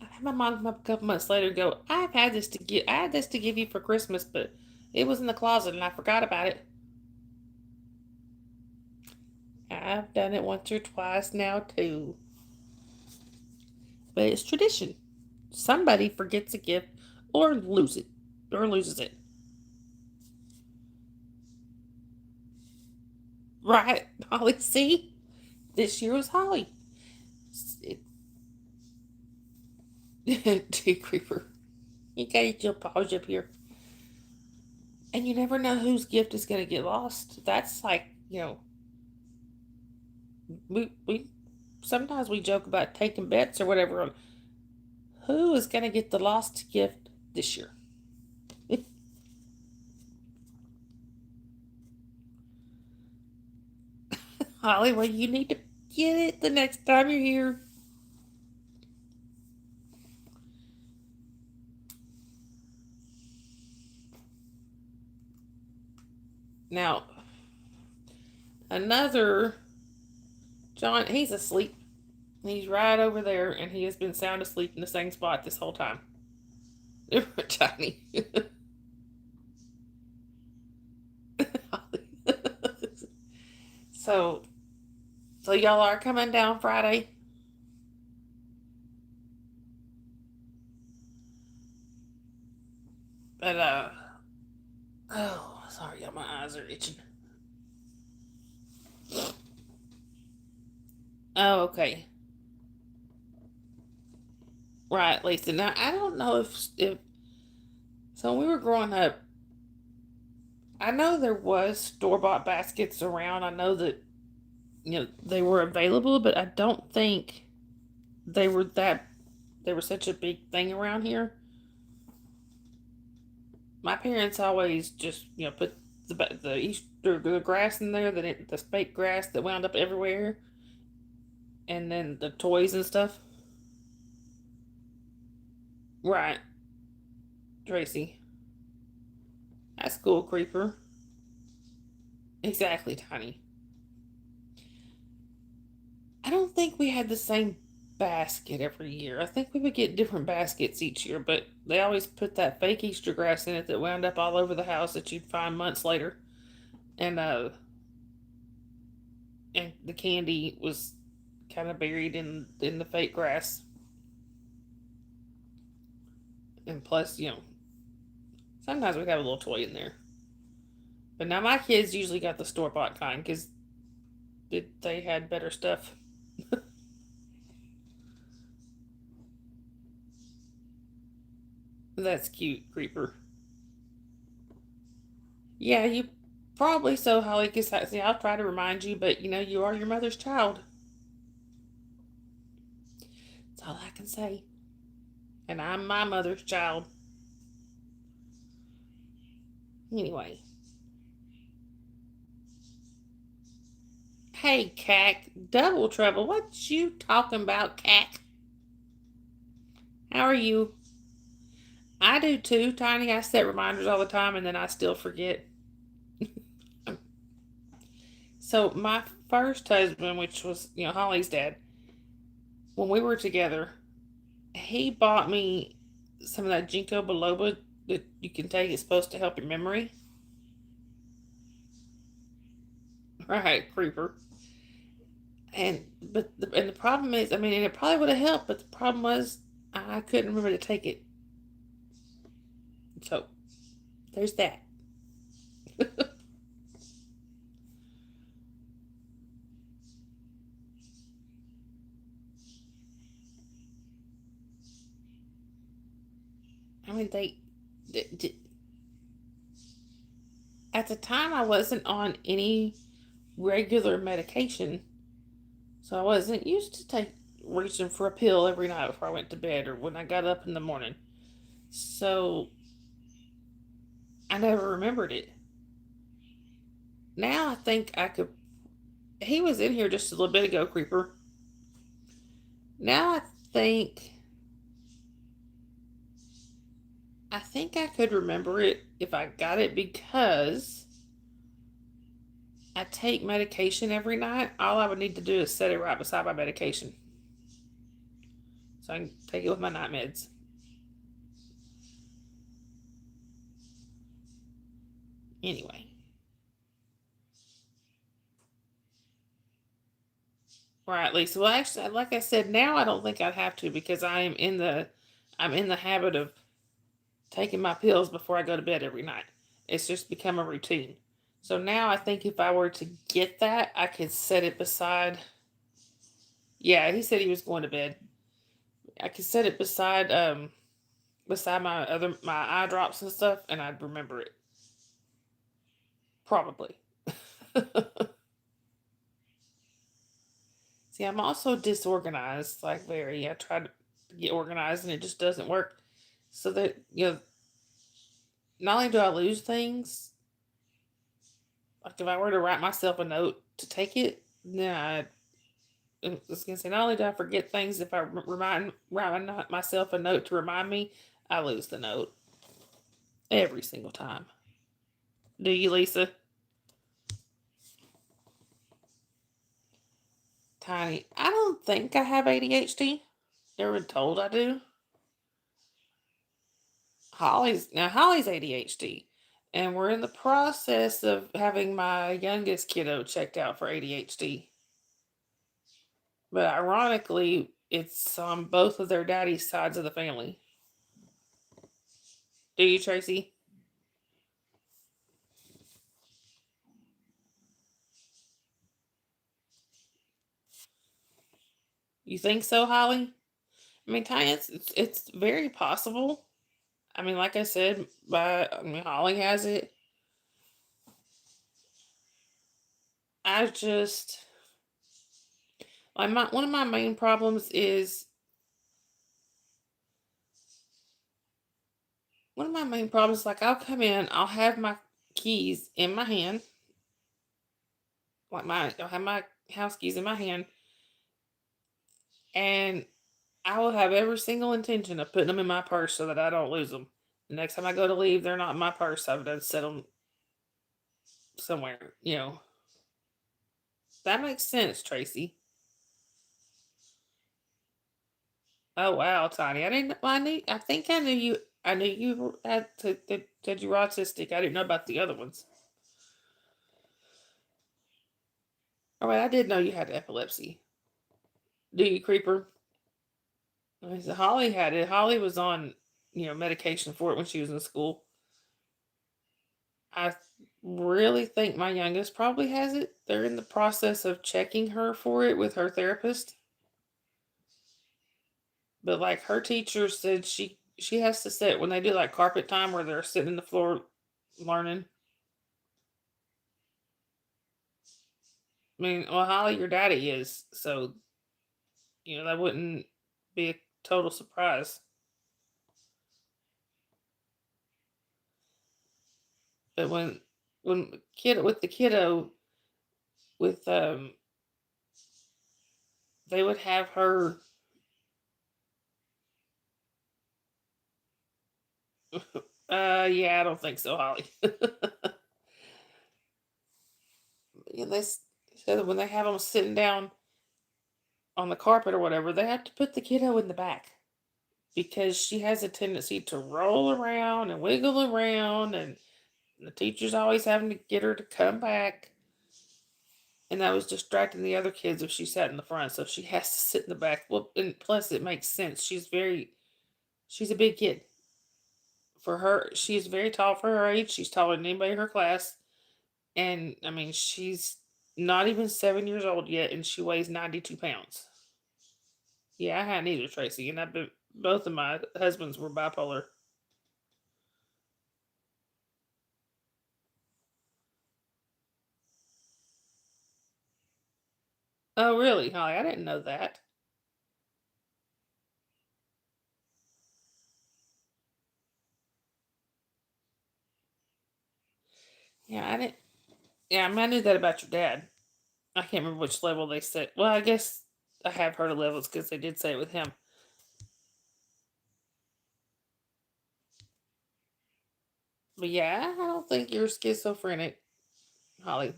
I had my mom come up a couple months later and go, I had this to give you for Christmas, but it was in the closet and I forgot about it. I've done it once or twice now too. But it's tradition. Somebody forgets a gift or loses it. Right, Holly. See, this year was Holly. Tea creeper. You gotta get your paws up here. And you never know whose gift is gonna get lost. That's like, we sometimes we joke about taking bets or whatever on who is going to get the lost gift this year. Holly, well, you need to get it the next time you're here. Now, another John, he's asleep. He's right over there, and he has been sound asleep in the same spot this whole time. Johnny. so, so y'all are coming down Friday. But oh, sorry, my eyes are itching. Oh, okay. Right, Lisa. Now I don't know if so when we were growing up, I know there was store bought baskets around. I know that they were available, but I don't think they were that they were such a big thing around here. My parents always just put the Easter the grass in there, the fake grass that wound up everywhere, and then the toys and stuff. Right, Tracy. That's cool, Creeper. Exactly, Tiny. I don't think we had the same basket every year. I think we would get different baskets each year, but they always put that fake Easter grass in it that wound up all over the house that you'd find months later. And the candy was kind of buried in the fake grass. And plus, sometimes we have a little toy in there. But now my kids usually got the store bought kind because they had better stuff. That's cute, Creeper. Yeah, you probably so, Holly. Because see, I'll try to remind you, but you are your mother's child. That's all I can say. And I'm my mother's child. Anyway, hey, Cack, double trouble. What you talking about, Cack? How are you? I do too, Tiny. I set reminders all the time, and then I still forget. So my first husband, which was Holly's dad, when we were together, he bought me some of that ginkgo biloba that you can take. It's supposed to help your memory. Right, Creeper. And the problem is, I mean, and it probably would have helped, but the problem was I couldn't remember to take it. So there's that. I mean, at the time I wasn't on any regular medication, so I wasn't used to take reaching for a pill every night before I went to bed or when I got up in the morning. So I never remembered it. Now I think I could. He was in here just a little bit ago, Creeper. Now think I think I could remember it if I got it because I take medication every night. All I would need to do is set it right beside my medication. So I can take it with my night meds. Anyway. Right, Lisa. Well, actually, like I said, now I don't think I'd have to because I'm in the habit of taking my pills before I go to bed every night. It's just become a routine. So now I think if I were to get that, I could set it beside. Yeah, he said he was going to bed. I could set it beside my eye drops and stuff, and I'd remember it probably. See, I'm also disorganized, like very. I try to get organized and it just doesn't work. So that, not only do I lose things, like if I were to write myself a note to take it, then I was gonna say not only do I forget things, if I write myself a note to remind me, I lose the note every single time. Do you, Lisa? Tiny. I don't think I have ADHD. Never been told I do. Holly's ADHD, and we're in the process of having my youngest kiddo checked out for ADHD. But ironically, it's on both of their daddy's sides of the family. Do you, Tracy? You think so, Holly? I mean, Tanya, it's very possible. I mean, like I said, Holly has it. I just one of my main problems is like I'll come in, I'll have my keys in my hand, I'll have my house keys in my hand, and I will have every single intention of putting them in my purse so that I don't lose them. The next time I go to leave, they're not in my purse. I've done set them somewhere. That makes sense, Tracy. Oh wow, Tiny. I didn't. Well, I knew. I think I knew you. I knew you that you were autistic. I didn't know about the other ones. All right, I did know you had epilepsy. Do you, Creeper? I said Holly had it. Holly was on, medication for it when she was in school. I really think my youngest probably has it. They're in the process of checking her for it with her therapist. But like her teacher said, she has to sit when they do like carpet time where they're sitting in the floor learning. I mean, well, Holly, your daddy is, so that wouldn't be a total surprise. But when kid with the kiddo with they would have her. Yeah, I don't think so, Holly. They said when they have them sitting down on the carpet or whatever, they have to put the kiddo in the back because she has a tendency to roll around and wiggle around, and the teacher's always having to get her to come back. And that was distracting the other kids if she sat in the front, so she has to sit in the back. Well, and plus it makes sense. She's a big kid. For her, she's very tall for her age. She's taller than anybody in her class. And I mean, she's not even 7 years old yet, and she weighs 92 pounds. Yeah, I hadn't either, Tracy. And both of my husbands were bipolar. Oh, really, Holly? I didn't know that. Yeah, I didn't. Yeah, I mean, I knew that about your dad. I can't remember which level they said. Well, I guess I have heard of levels because they did say it with him. But yeah, I don't think you're schizophrenic, Holly.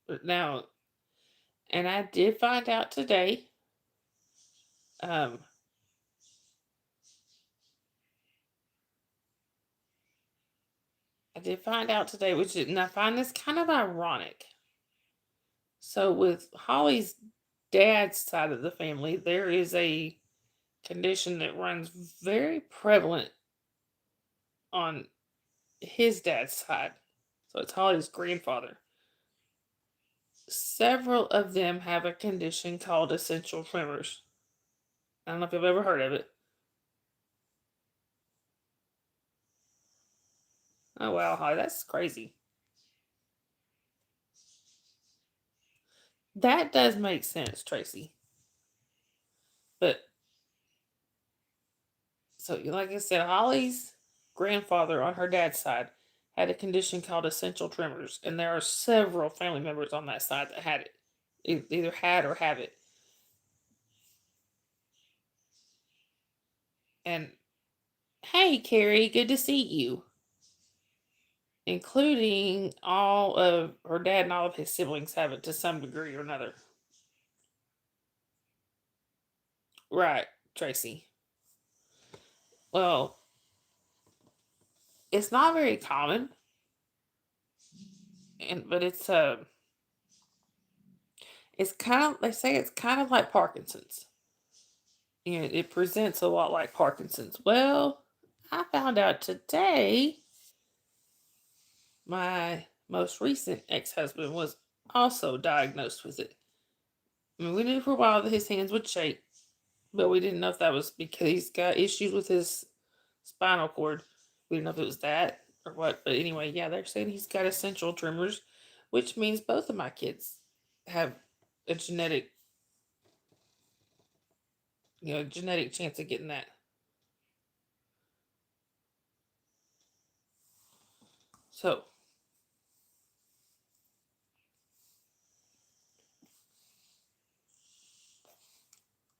But now, and I did find out today. Um, I did find out today, and I find this kind of ironic. So with Holly's dad's side of the family, there is a condition that runs very prevalent on his dad's side. So it's Holly's grandfather. Several of them have a condition called essential tremors. I don't know if you've ever heard of it. Oh wow, Holly, that's crazy. That does make sense, Tracy. But so, like I said, Holly's grandfather on her dad's side had a condition called essential tremors, and there are several family members on that side that had it, either had or have it. And hey, Carrie, good to see you, including all of her dad and all of his siblings have it to some degree or another. Right, Tracy. Well, it's not very common, and but it's kind of, they say it's kind of like Parkinson's. You know, it presents a lot like Parkinson's. Well, I found out today my most recent ex-husband was also diagnosed with it. I mean, we knew for a while that his hands would shake, but we didn't know if that was because he's got issues with his spinal cord. We didn't know if it was that or what. But anyway, yeah, they're saying he's got essential tremors, which means both of my kids have a genetic chance of getting that. So,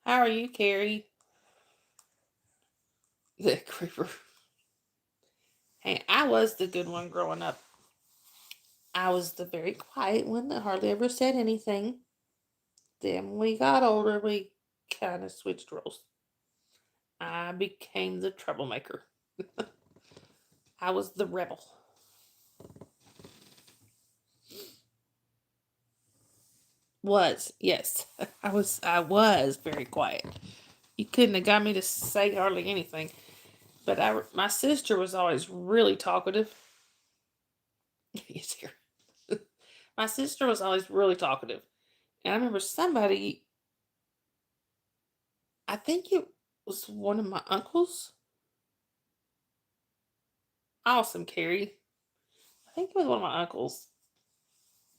how are you, Carrie? The creeper. Hey, I was the good one growing up. I was the very quiet one that hardly ever said anything. Then when we got older, we kind of switched roles. I became the troublemaker. I was the rebel. Was, yes. I was very quiet. You couldn't have got me to say hardly anything. But my sister was always really talkative. Yes, here. My sister was always really talkative. And I remember somebody, I think it was one of my uncles. Awesome, Carrie. I think it was one of my uncles.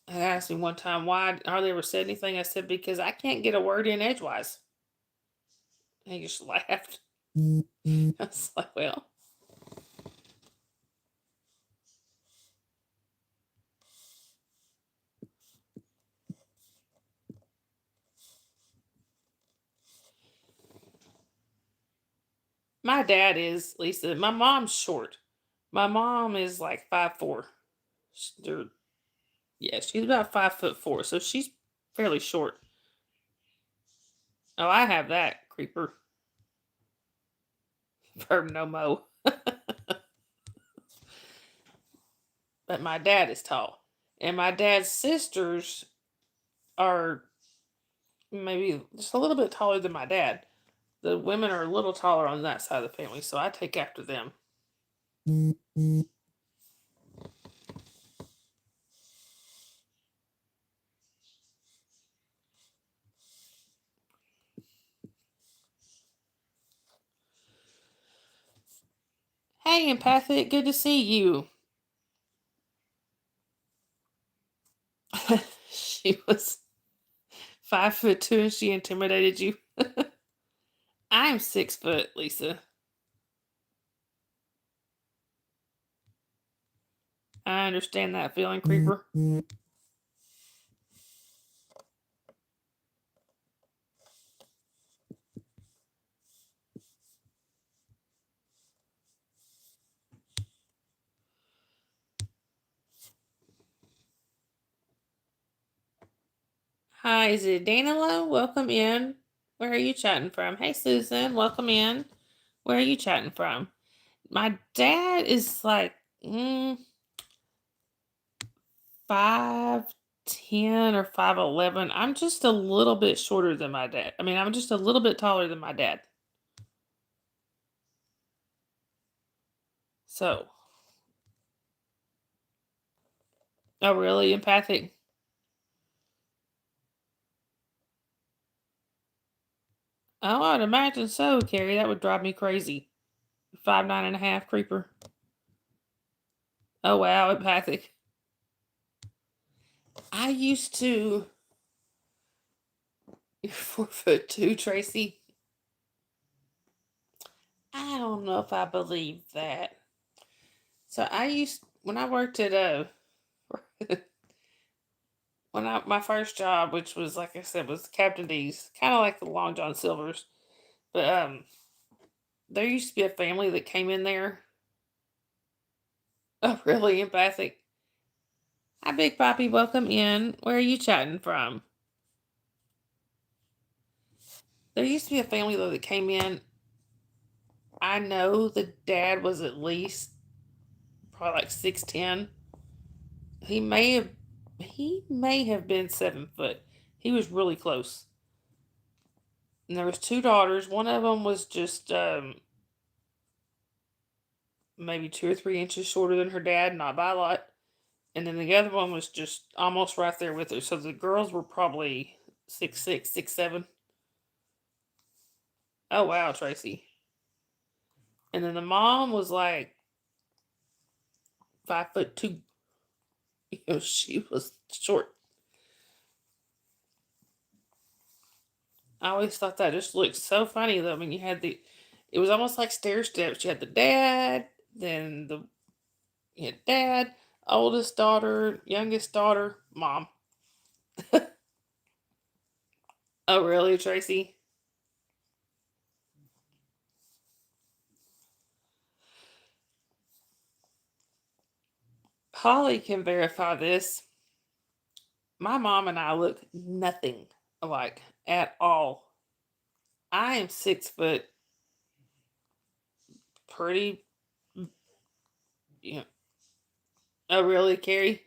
Had asked me one time why hardly ever said anything. I said, because I can't get a word in edgewise. And he just laughed. I was like, well. My dad is, Lisa. My mom's short. My mom is like 5'4". Yeah, she's about 5'4", so she's fairly short. Oh, I have that creeper for no mo. But my dad is tall, and my dad's sisters are maybe just a little bit taller than my dad. The women are a little taller on that side of the family, so I take after them. Hey, empathic, good to see you. She was 5'2" and she intimidated you. I'm 6 foot, Lisa. I understand that feeling, creeper. Hi, is it Danilo? Welcome in. Where are you chatting from? Hey, Susan, welcome in. Where are you chatting from? My dad is like 5'10" or 5'11". I'm just a little bit shorter than my dad. I mean, I'm just a little bit taller than my dad. So, oh, really? Empathic? Oh, I'd imagine so, Carrie. That would drive me crazy. 5'9" and a half, creeper. Oh wow, empathic. I used to. You're 4'2", Tracy. I don't know if I believe that. So I used when I worked at my first job, which was like I said, was Captain D's, kind of like the Long John Silver's, but there used to be a family that came in there. Oh, really empathic. Hi, Big Poppy. Welcome in. Where are you chatting from? There used to be a family though that came in. I know the dad was at least probably like 6'10". He may have he may have been 7 foot. He was really close. And there was two daughters. One of them was just maybe 2 or 3 inches shorter than her dad, not by a lot. And then the other one was just almost right there with her. So the girls were probably 6'6", 6'7". Oh wow, Tracy. And then the mom was like 5'2". She was short. I always thought that just looked so funny though. I mean, it was almost like stair steps. You had the dad, then you had dad, oldest daughter, youngest daughter, mom. Oh, really, Tracy? Holly can verify this. My mom and I look nothing alike at all. I am 6 foot, pretty, you know. Oh, really, Carrie?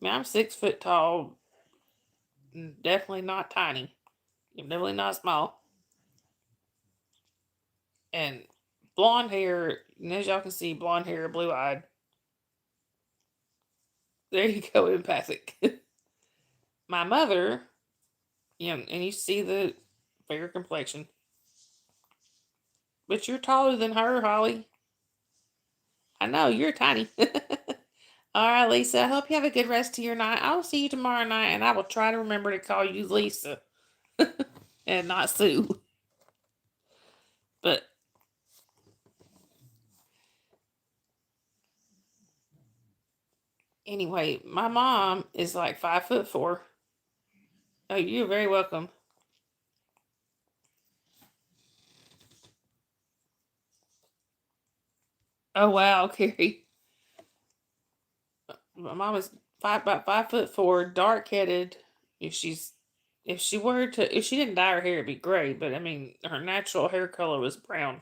I mean, I'm 6 foot tall, definitely not tiny, definitely not small, and blonde hair. And as y'all can see, blonde hair, blue eyed. There you go, empathic. My mother, and you see the fair complexion, but you're taller than her, Holly. I know you're tiny. All right, Lisa. I hope you have a good rest of your night. I will see you tomorrow night, and I will try to remember to call you Lisa and not Sue. But anyway, my mom is like 5'4". Oh, you're very welcome. Oh wow, Carrie. My mom is about 5'4", dark headed. If she's if she didn't dye her hair, it'd be gray. But I mean, her natural hair color was brown,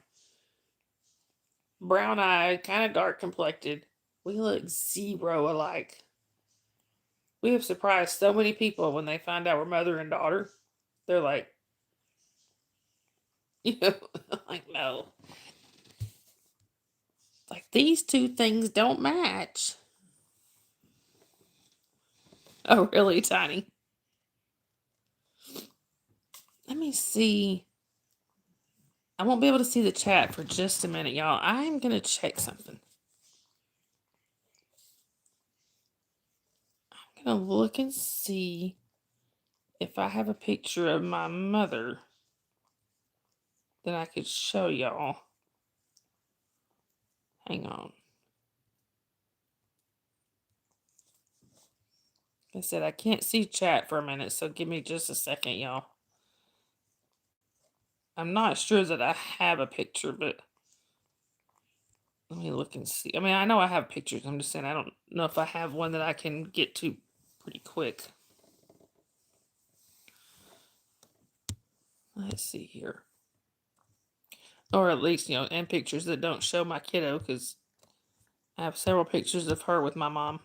brown eyed, kind of dark complected. We look zero alike. We have surprised so many people when they find out we're mother and daughter. They're like, you know, like no, like these two things don't match. Oh, really, Tiny? Let me see. I won't be able to see the chat for just a minute, y'all. I'm gonna check something. I'm gonna look and see if I have a picture of my mother that I could show y'all. Hang on. I said I can't see chat for a minute, so give me just a second, y'all. I'm not sure that I have a picture, but let me look and see. I mean, I know I have pictures. I'm just saying I don't know if I have one that I can get to pretty quick. Let's see here. Or at least, and pictures that don't show my kiddo, because I have several pictures of her with my mom.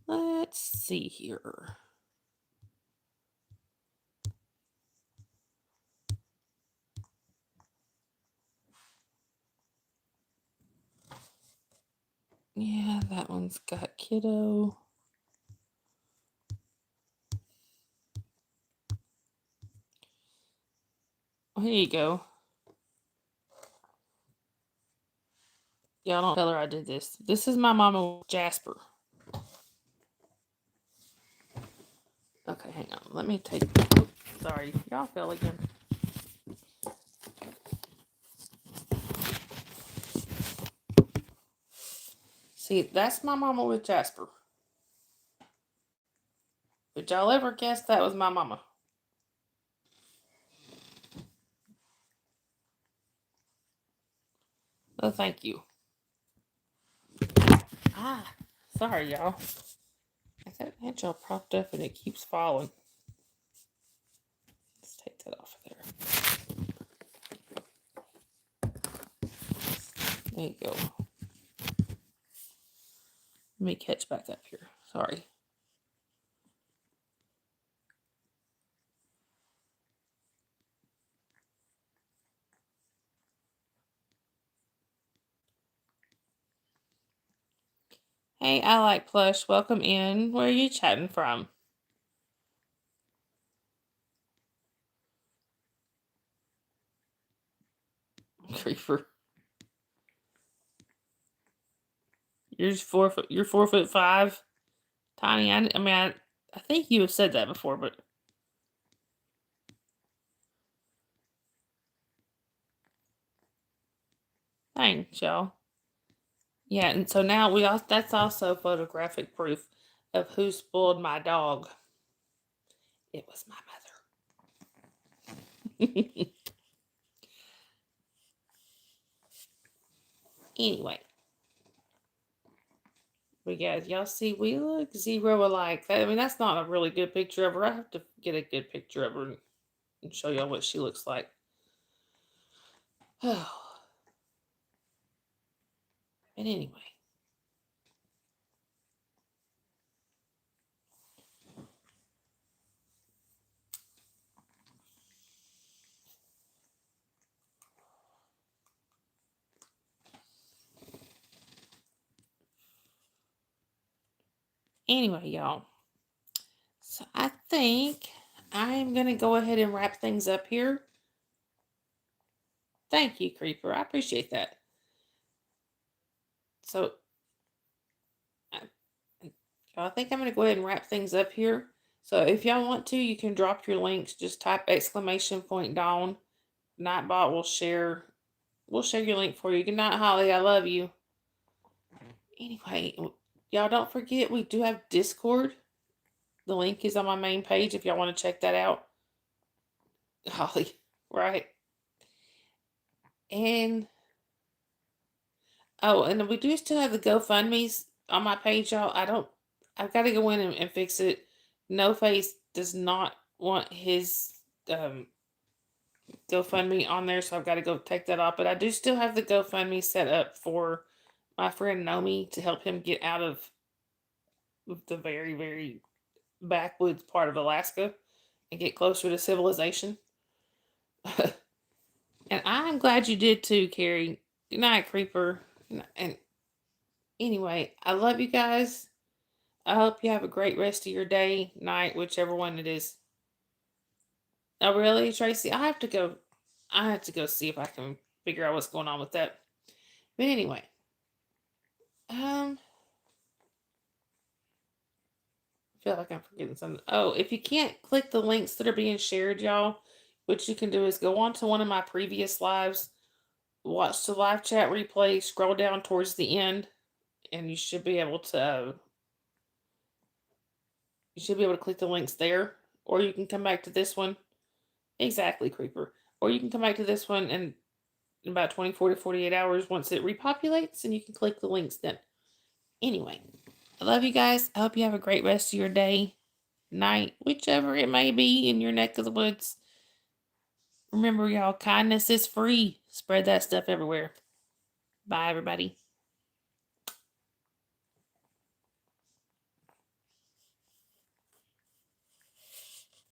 Let's see here. Yeah, that one's got kiddo. Here you go. Y'all don't tell her I did this. This is my mama with Jasper. Okay, hang on. Let me take. Oops, sorry, y'all fell again. See, that's my mama with Jasper. Did y'all ever guess that was my mama? Oh, thank you. Ah, sorry, y'all. I got an edge all propped up and it keeps falling. Let's take that off of there. There you go. Let me catch back up here. Sorry. Hey, I like plush. Welcome in. Where are you chatting from? Creeper. You're 4 foot. You're 4'5", Tiny. I mean, I think you have said that before, but thanks, y'all. Yeah, and so now that's also photographic proof of who spoiled my dog. It was my mother. Anyway. But yeah, y'all see, we look zero alike. I mean, that's not a really good picture of her. I have to get a good picture of her and show y'all what she looks like. Oh. But anyway. Anyway, y'all. So I think I'm going to go ahead and wrap things up here. Thank you, Creeper. I appreciate that. So I think I'm going to go ahead and wrap things up here. So if y'all want to, you can drop your links. Just type !Dawn. Nightbot will share. We'll share your link for you. Good night, Holly. I love you. Anyway, y'all don't forget we do have Discord. The link is on my main page if y'all want to check that out. Holly, right? And oh, and we do still have the GoFundMe's on my page, y'all. I've got to go in and fix it. No Face does not want his GoFundMe on there, so I've got to go take that off. But I do still have the GoFundMe set up for my friend Nomi to help him get out of the very, very backwoods part of Alaska and get closer to civilization. And I'm glad you did too, Carrie. Good night, Creeper. And anyway, I love you guys. I hope you have a great rest of your day, night, whichever one it is. Oh, really, Tracy? I have to go. I have to go see if I can figure out what's going on with that. But anyway, I feel like I'm forgetting something. Oh, if you can't click the links that are being shared, y'all, what you can do is go on to one of my previous lives, watch the live chat replay, scroll down towards the end, and you should be able to click the links there, or you can come back to this one. Exactly, Creeper. Or you can come back to this one and in about 24 to 48 hours once it repopulates, and you can click the links then. Anyway, I love you guys. I hope you have a great rest of your day, night, whichever it may be in your neck of the woods. Remember, y'all, kindness is free. Spread that stuff everywhere. Bye, everybody.